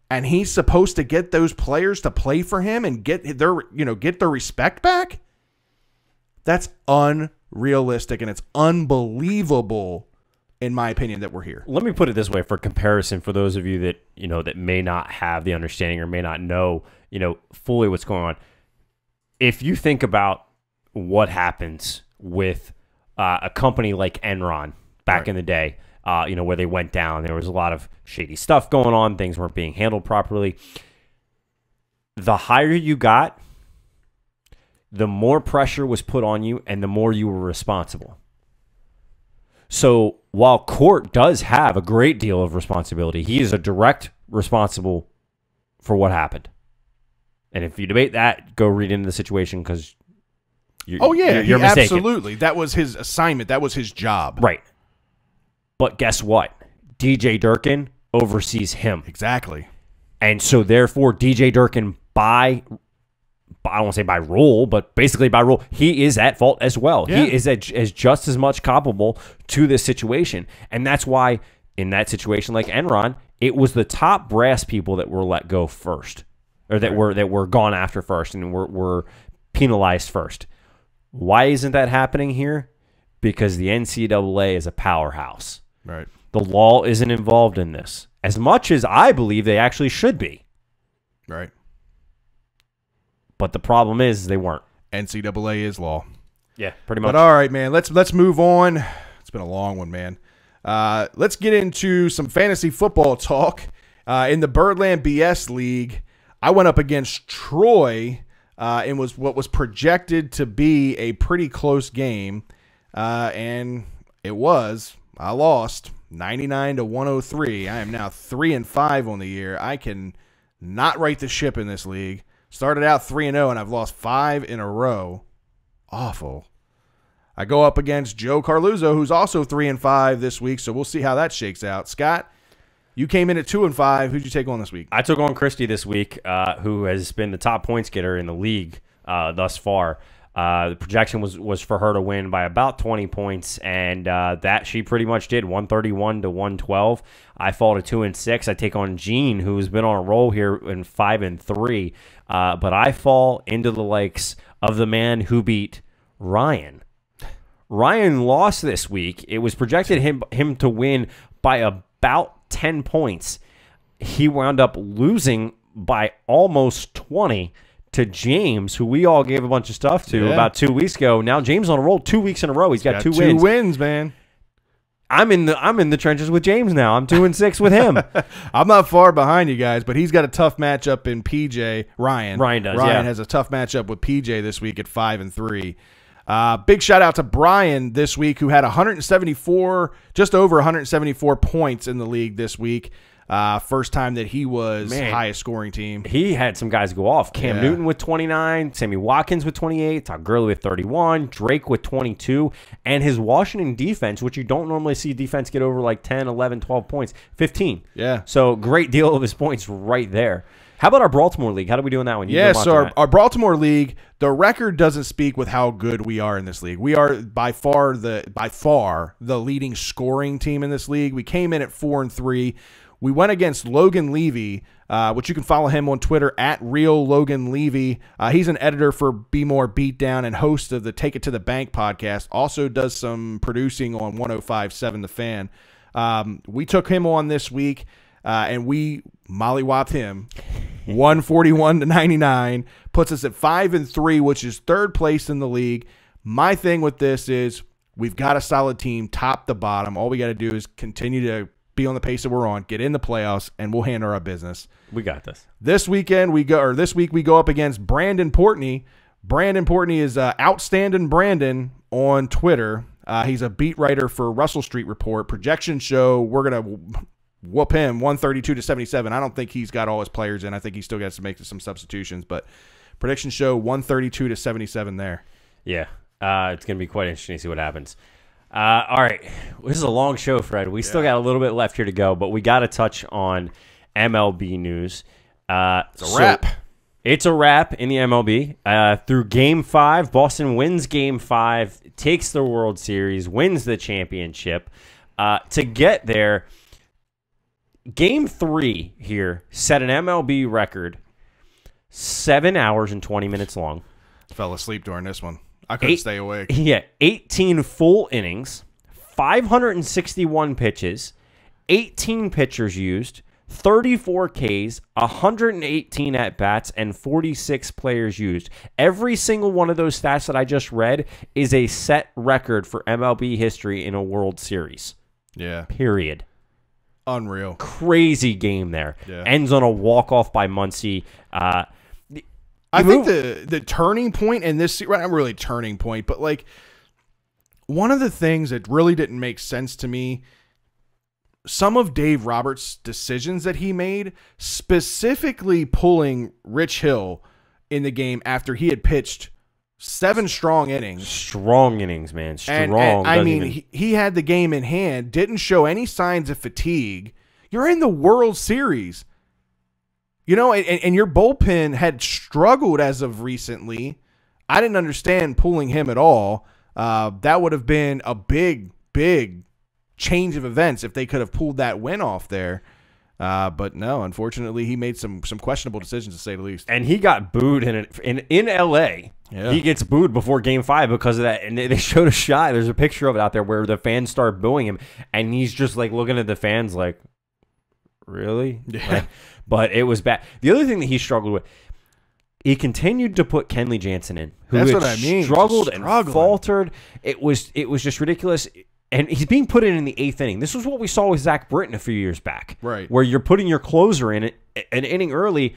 Speaker 2: and he's supposed to get those players to play for him and get their respect back? That's unrealistic, and it's unbelievable, in my opinion, that we're here.
Speaker 1: Let me put it this way for comparison, for those of you that that may not have the understanding or may not know fully what's going on. If you think about what happens with a company like Enron back in the day, where they went down, there was a lot of shady stuff going on. Things weren't being handled properly. The higher you got, the more pressure was put on you and the more you were responsible. So while Court does have a great deal of responsibility, he is a direct responsible for what happened. And if you debate that, go read into the situation, because you're mistaken.
Speaker 2: Absolutely. That was his assignment. That was his job.
Speaker 1: Right. But guess what? DJ Durkin oversees him.
Speaker 2: Exactly.
Speaker 1: And so therefore, DJ Durkin, I don't want to say by rule, but basically by rule, he is at fault as well. Yeah. He is as just as much culpable to this situation. And that's why in that situation like Enron, it was the top brass people that were let go first, or that were gone after first and were penalized first. Why isn't that happening here? Because the NCAA is a powerhouse.
Speaker 2: Right.
Speaker 1: The law isn't involved in this as much as I believe they actually should be.
Speaker 2: Right.
Speaker 1: But the problem is they weren't.
Speaker 2: NCAA is law.
Speaker 1: Yeah, pretty much.
Speaker 2: But all right, man, let's move on. It's been a long one, man. Let's get into some fantasy football talk. In the Birdland BS League, I went up against Troy and was what was projected to be a pretty close game, and it was. I lost 99-103. I am now 3-5 on the year. I can not right the ship in this league. Started out 3-0, and I've lost 5 in a row. Awful. I go up against Joe Carluzzo, who's also 3-5 this week, so we'll see how that shakes out. Scott, you came in at 2-5. Who'd you take on this week?
Speaker 1: I took on Christy this week, who has been the top points getter in the league thus far. The projection was for her to win by about 20 points, and that she pretty much did, 131-112. I fall to 2-6. I take on Jean, who's been on a roll here in 5-3, but I fall into the likes of the man who beat Ryan. Ryan lost this week. It was projected him to win by about 10 points. He wound up losing by almost 20 to James, who we all gave a bunch of stuff to about 2 weeks ago. Now James on a roll 2 weeks in a row. He's got two wins.
Speaker 2: 2 wins, man.
Speaker 1: I'm in the trenches with James now. I'm 2-6 with him.
Speaker 2: I'm not far behind you guys, but he's got a tough matchup in PJ. Ryan
Speaker 1: does.
Speaker 2: Ryan has a tough matchup with PJ this week at 5-3. Big shout out to Brian this week, who had 174, just over 174 points in the league this week. First time that he was highest scoring team.
Speaker 1: He had some guys go off. Cam Newton with 29, Sammy Watkins with 28, Todd Gurley with 31, Drake with 22, and his Washington defense, which you don't normally see defense get over like 10, 11, 12 points, 15.
Speaker 2: Yeah.
Speaker 1: So great deal of his points right there. How about our Baltimore League? How do we do in that one?
Speaker 2: So our Baltimore League, the record doesn't speak with how good we are in this league. We are by far the leading scoring team in this league. We came in at 4-3. We went against Logan Levy, which you can follow him on Twitter at @RealLoganLevy. He's an editor for Be More Beatdown and host of the Take It to the Bank podcast. Also does some producing on 105.7 The Fan. We took him on this week, and we mollywopped him 141-99. Puts us at 5-3, which is third place in the league. My thing with this is we've got a solid team top to bottom. All we got to do is continue to be on the pace that we're on, get in the playoffs, and we'll handle our business.
Speaker 1: We got this.
Speaker 2: This week we go up against Brandon Portney. Brandon Portney is Outstanding Brandon on Twitter. He's a beat writer for Russell Street Report. Projection show, we're gonna whoop him 132-77. I don't think he's got all his players in. I think he still got to make some substitutions, but prediction show 132-77 there.
Speaker 1: Yeah, it's gonna be quite interesting to see what happens. All right, this is a long show, Fred. We still got a little bit left here to go, but we got to touch on MLB news.
Speaker 2: It's a wrap.
Speaker 1: It's a wrap in the MLB. Through Game 5, Boston wins Game 5, takes the World Series, wins the championship. To get there, Game 3 here set an MLB record, 7 hours and 20 minutes long.
Speaker 2: Fell asleep during this one. I couldn't stay awake.
Speaker 1: Yeah, 18 full innings, 561 pitches, 18 pitchers used, 34 Ks, 118 at-bats, and 46 players used. Every single one of those stats that I just read is a set record for MLB history in a World Series.
Speaker 2: Yeah.
Speaker 1: Period.
Speaker 2: Unreal.
Speaker 1: Crazy game there.
Speaker 2: Yeah.
Speaker 1: Ends on a walk-off by Muncy.
Speaker 2: I think the turning point in this, not really turning point, but like one of the things that really didn't make sense to me, some of Dave Roberts' decisions that he made, specifically pulling Rich Hill in the game after he had pitched 7 strong innings.
Speaker 1: Strong innings, man. Strong.
Speaker 2: And I mean, he had the game in hand, didn't show any signs of fatigue. You're in the World Series. You know, and your bullpen had struggled as of recently. I didn't understand pulling him at all. That would have been a big, big change of events if they could have pulled that win off there. But no, unfortunately, he made some questionable decisions, to say the least.
Speaker 1: And he got booed in L.A.
Speaker 2: Yeah.
Speaker 1: He gets booed before Game 5 because of that, and they showed a shot. There's a picture of it out there where the fans start booing him, and he's just like looking at the fans like, really?
Speaker 2: Yeah.
Speaker 1: Like, but it was bad. The other thing that he struggled with, he continued to put Kenley Jansen in, who
Speaker 2: That's
Speaker 1: had
Speaker 2: what I mean.
Speaker 1: struggled
Speaker 2: Just
Speaker 1: and
Speaker 2: struggling.
Speaker 1: faltered. It was just ridiculous. And he's being put in the 8th inning. This was what we saw with Zach Britton a few years back,
Speaker 2: Right?
Speaker 1: Where you're putting your closer in an inning early.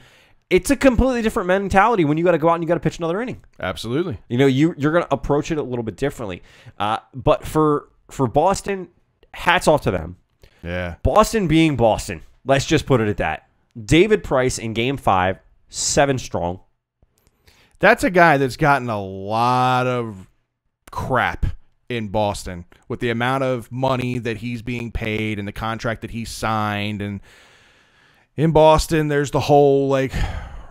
Speaker 1: It's a completely different mentality when you got to go out and you got to pitch another inning.
Speaker 2: Absolutely.
Speaker 1: You know, you're going to approach it a little bit differently. But for Boston, hats off to them.
Speaker 2: Yeah.
Speaker 1: Boston being Boston. Let's just put it at that. David Price in Game 5, 7 strong.
Speaker 2: That's a guy that's gotten a lot of crap in Boston with the amount of money that he's being paid and the contract that he signed. And in Boston, there's the whole like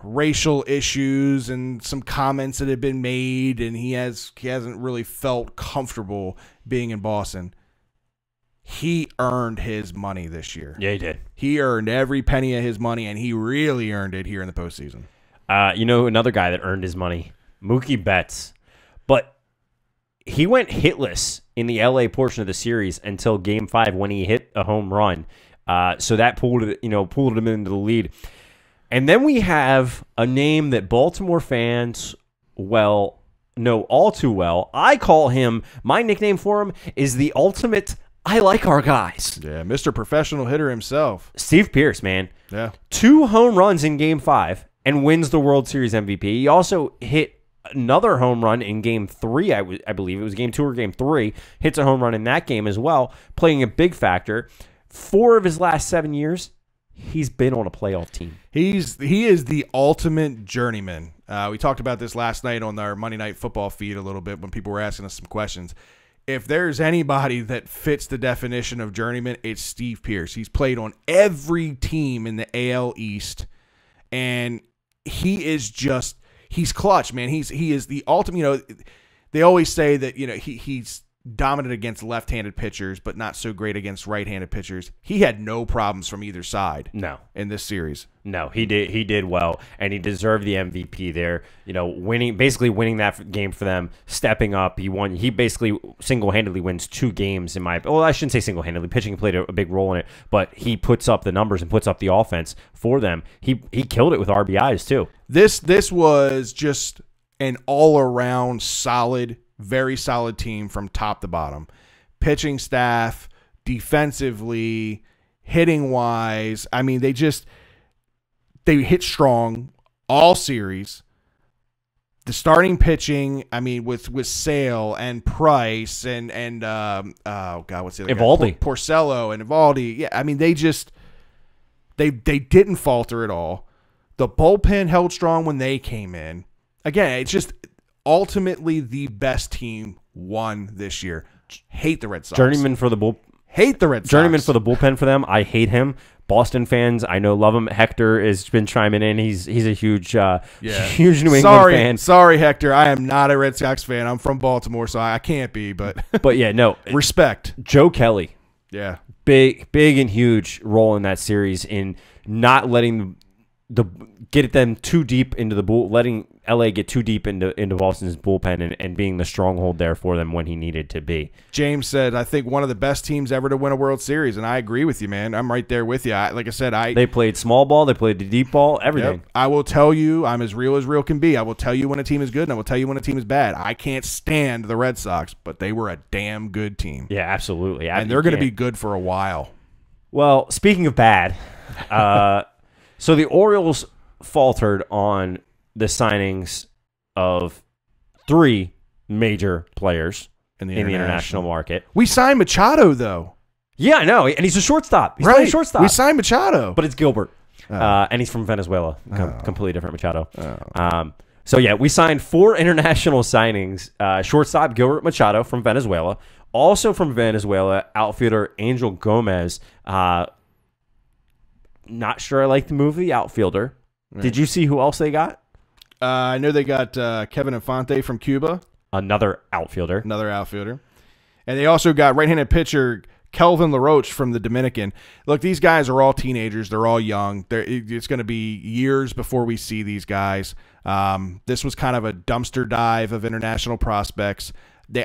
Speaker 2: racial issues and some comments that have been made, and he hasn't really felt comfortable being in Boston. He earned his money this year.
Speaker 1: Yeah, he did.
Speaker 2: He earned every penny of his money, and he really earned it here in the postseason.
Speaker 1: You know, another guy that earned his money, Mookie Betts. But he went hitless in the LA portion of the series until Game 5 when he hit a home run. So that pulled him into the lead. And then we have a name that Baltimore fans, well, know all too well. I call him, my nickname for him is the ultimate I like our guys.
Speaker 2: Yeah, Mr. Professional Hitter himself.
Speaker 1: Steve Pearce, man.
Speaker 2: Yeah.
Speaker 1: 2 home runs in Game 5 and wins the World Series MVP. He also hit another home run in Game 3, I believe. It was Game 2 or Game 3. Hits a home run in that game as well, playing a big factor. 4 of his last 7 years, he's been on a playoff team.
Speaker 2: He is the ultimate journeyman. We talked about this last night on our Monday Night Football feed a little bit when people were asking us some questions. If there's anybody that fits the definition of journeyman, it's Steve Pearce. He's played on every team in the AL East, and he's clutch, man. He is the ultimate. You know, they always say that he's dominant against left-handed pitchers, but not so great against right-handed pitchers. He had no problems from either side.
Speaker 1: No,
Speaker 2: in this series.
Speaker 1: No, he did well, and he deserved the MVP there. You know, winning that game for them, stepping up. He won. He basically single-handedly wins 2 games in my. Well, I shouldn't say single-handedly. Pitching played a big role in it, but he puts up the numbers and puts up the offense for them. He killed it with RBIs too.
Speaker 2: This was just an all-around solid, very solid team from top to bottom. Pitching staff, defensively, hitting-wise. I mean, they hit strong all series. The starting pitching, I mean, with Sale and Price and oh god, what's the other
Speaker 1: Evaldi.
Speaker 2: guy? Porcello and Evaldi. Yeah, I mean, they didn't falter at all. The bullpen held strong when they came in. Again, it's just ultimately the best team won this year. Hate the Red Sox.
Speaker 1: Journeyman for the bull.
Speaker 2: Hate the Red Sox.
Speaker 1: Journeyman for the bullpen for them. I hate him. Boston fans, I know, love him. Hector has been chiming in. He's a huge huge New England fan.
Speaker 2: Sorry, Hector. I am not a Red Sox fan. I'm from Baltimore, so I can't be. But
Speaker 1: yeah, no
Speaker 2: respect.
Speaker 1: Joe Kelly.
Speaker 2: Yeah,
Speaker 1: big and huge role in that series in not letting get them too deep into the letting LA get too deep into Boston's bullpen and being the stronghold there for them when he needed to be.
Speaker 2: James said, I think one of the best teams ever to win a World Series, and I agree with you, man. I'm right there with you. Like I said,
Speaker 1: they played small ball, they played the deep ball, everything.
Speaker 2: Yep. I will tell you, I'm as real can be. I will tell you when a team is good, and I will tell you when a team is bad. I can't stand the Red Sox, but they were a damn good team.
Speaker 1: Yeah, absolutely.
Speaker 2: And they're going to be good for a while.
Speaker 1: Well, speaking of bad, so the Orioles faltered on the signings of 3 major players in the international market.
Speaker 2: We signed Machado, though.
Speaker 1: Yeah, I know, and he's a shortstop. He's
Speaker 2: right.
Speaker 1: playing shortstop.
Speaker 2: We signed Machado.
Speaker 1: But it's Gilbert, and he's from Venezuela. Completely different Machado. So, yeah, we signed 4 international signings. Shortstop Gilbert Machado from Venezuela. Also from Venezuela, outfielder Angel Gomez. Not sure I like the move of the outfielder. Right. Did you see who else they got?
Speaker 2: I know they got Kevin Infante from Cuba.
Speaker 1: Another outfielder.
Speaker 2: And they also got right-handed pitcher Kelvin LaRoche from the Dominican. Look, these guys are all teenagers. They're all young. It's going to be years before we see these guys. This was kind of a dumpster dive of international prospects.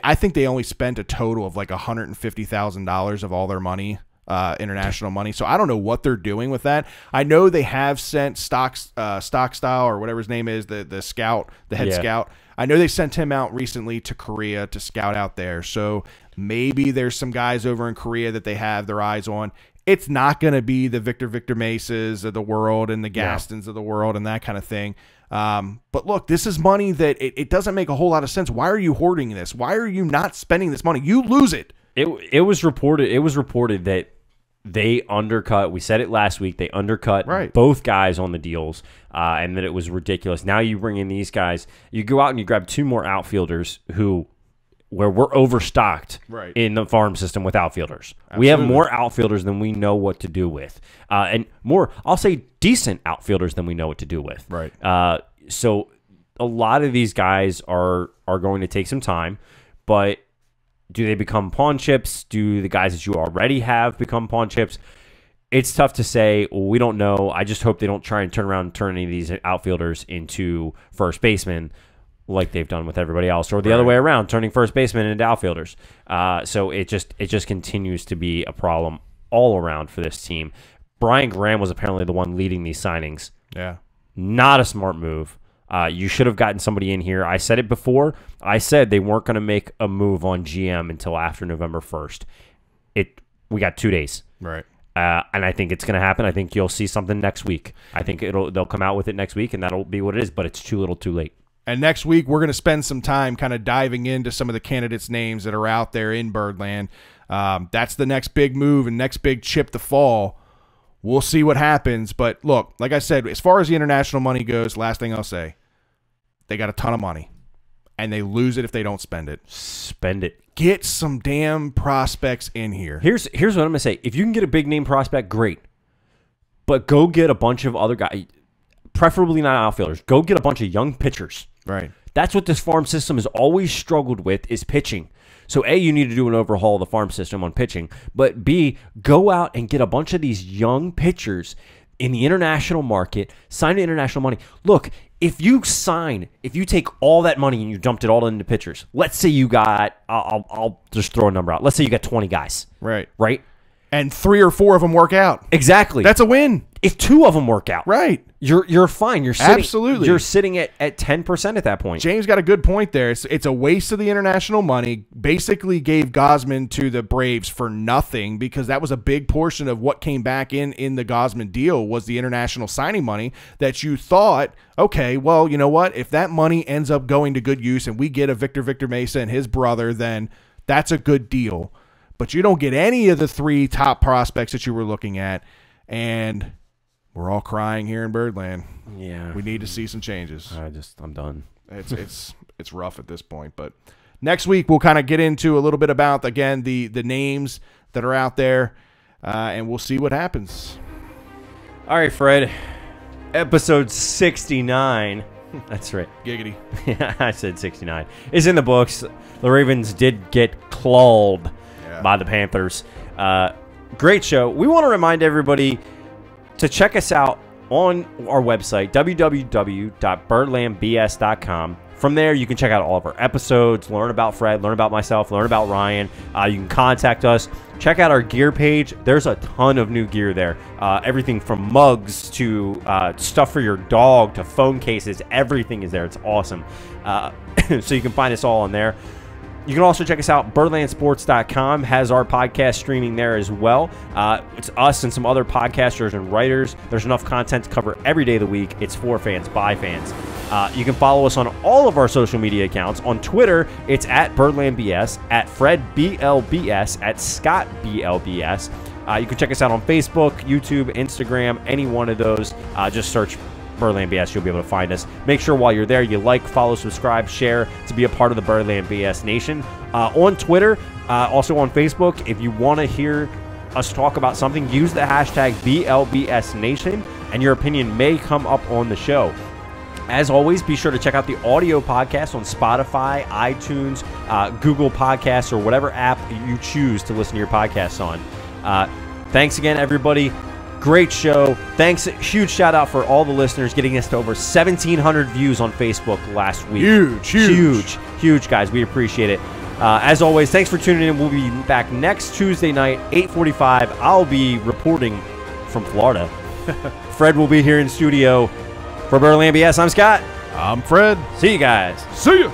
Speaker 2: I think they only spent a total of like $150,000 of all their money, international money. So I don't know what they're doing with that. I know they have sent Stock Style or whatever his name is, the scout, the head scout. I know they sent him out recently to Korea to scout out there. So maybe there's some guys over in Korea that they have their eyes on. It's not going to be the Victor Mesas of the world and the Gastons of the world and that kind of thing. But look, this is money that it doesn't make a whole lot of sense. Why are you hoarding this? Why are you not spending this money? You lose it.
Speaker 1: It was reported that they undercut. We said it last week. They undercut both guys on the deals, and that it was ridiculous. Now you bring in these guys. You go out and you grab 2 more outfielders where we're overstocked in the farm system with outfielders. Absolutely. We have more outfielders than we know what to do with, and more, I'll say, decent outfielders than we know what to do with.
Speaker 2: Right.
Speaker 1: So a lot of these guys are going to take some time, but do they become pawn chips? Do the guys that you already have become pawn chips? It's tough to say. We don't know. I just hope they don't try and turn around and turn any of these outfielders into first basemen like they've done with everybody else, or the other way around, turning first basemen into outfielders. So it just continues to be a problem all around for this team. Brian Graham was apparently the one leading these signings.
Speaker 2: Yeah. Not
Speaker 1: a smart move. You should have gotten somebody in here. I said it before. I said they weren't going to make a move on GM until after November 1st. We got 2 days.
Speaker 2: Right.
Speaker 1: And I think it's going to happen. I think you'll see something next week. I think they'll come out with it next week, and that'll be what it is, but it's too little too late.
Speaker 2: And next week, we're going to spend some time kind of diving into some of the candidates' names that are out there in Birdland. That's the next big move and next big chip to fall. We'll see what happens. But look, like I said, as far as the international money goes, last thing I'll say, they got a ton of money, and they lose it if they don't spend it.
Speaker 1: Spend it.
Speaker 2: Get some damn prospects in here.
Speaker 1: Here's what I'm going to say. If you can get a big-name prospect, great. But go get a bunch of other guys, preferably not outfielders. Go get a bunch of young pitchers.
Speaker 2: Right.
Speaker 1: That's what this farm system has always struggled with, is pitching. So, A, you need to do an overhaul of the farm system on pitching. But, B, go out and get a bunch of these young pitchers in the international market, sign international money. Look, if you take all that money and you dumped it all into pitchers, let's say you got, I'll just throw a number out. Let's say you got 20 guys.
Speaker 2: Right.
Speaker 1: Right?
Speaker 2: And 3 or 4 of them work out.
Speaker 1: Exactly.
Speaker 2: That's a win.
Speaker 1: If 2 of them work out,
Speaker 2: right,
Speaker 1: you're fine. You're sitting,
Speaker 2: absolutely.
Speaker 1: You're sitting at 10% at that point.
Speaker 2: James got a good point there. It's a waste of the international money. Basically gave Gausman to the Braves for nothing, because that was a big portion of what came back in the Gausman deal was the international signing money that you thought, okay, well, you know what? If that money ends up going to good use and we get a Victor Mesa and his brother, then that's a good deal. But you don't get any of the 3 top prospects that you were looking at, and we're all crying here in Birdland.
Speaker 1: Yeah,
Speaker 2: we need to see some changes.
Speaker 1: I'm done.
Speaker 2: It's rough at this point. But next week we'll kind of get into a little bit about, again, the names that are out there, and we'll see what happens.
Speaker 1: All right, Fred. Episode 69. That's right.
Speaker 2: Giggity.
Speaker 1: I said 69. Is in the books. The Ravens did get clawed by the Panthers. Great show. We want to remind everybody to check us out on our website, www.birdlandbs.com. From there, you can check out all of our episodes, learn about Fred, learn about myself, learn about Ryan. You can contact us. Check out our gear page. There's a ton of new gear there. Everything from mugs to stuff for your dog to phone cases. Everything is there. It's awesome. So you can find us all on there. You can also check us out. Birdlandsports.com has our podcast streaming there as well. It's us and some other podcasters and writers. There's enough content to cover every day of the week. It's for fans, by fans. You can follow us on all of our social media accounts. On Twitter, it's at Birdland BS, at Fred BLBS, at Scott BLBS. You can check us out on Facebook, YouTube, Instagram, any one of those. Just search Birdland BS, you'll be able to find us. Make sure while you're there, you like, follow, subscribe, share to be a part of the Birdland BS Nation. On Twitter, also on Facebook, if you want to hear us talk about something, use the hashtag BLBS Nation, and your opinion may come up on the show. As always, be sure to check out the audio podcast on Spotify, iTunes, Google Podcasts, or whatever app you choose to listen to your podcasts on. Thanks again, everybody. Great show. Thanks. Huge shout out for all the listeners, getting us to over 1,700 views on Facebook last week. Huge, guys. We appreciate it. As always, thanks for tuning in. We'll be back next Tuesday night, 8:45. I'll be reporting from Florida. Fred will be here in studio. For Birdland BS, I'm Scott.
Speaker 2: I'm Fred.
Speaker 1: See you guys.
Speaker 2: See ya.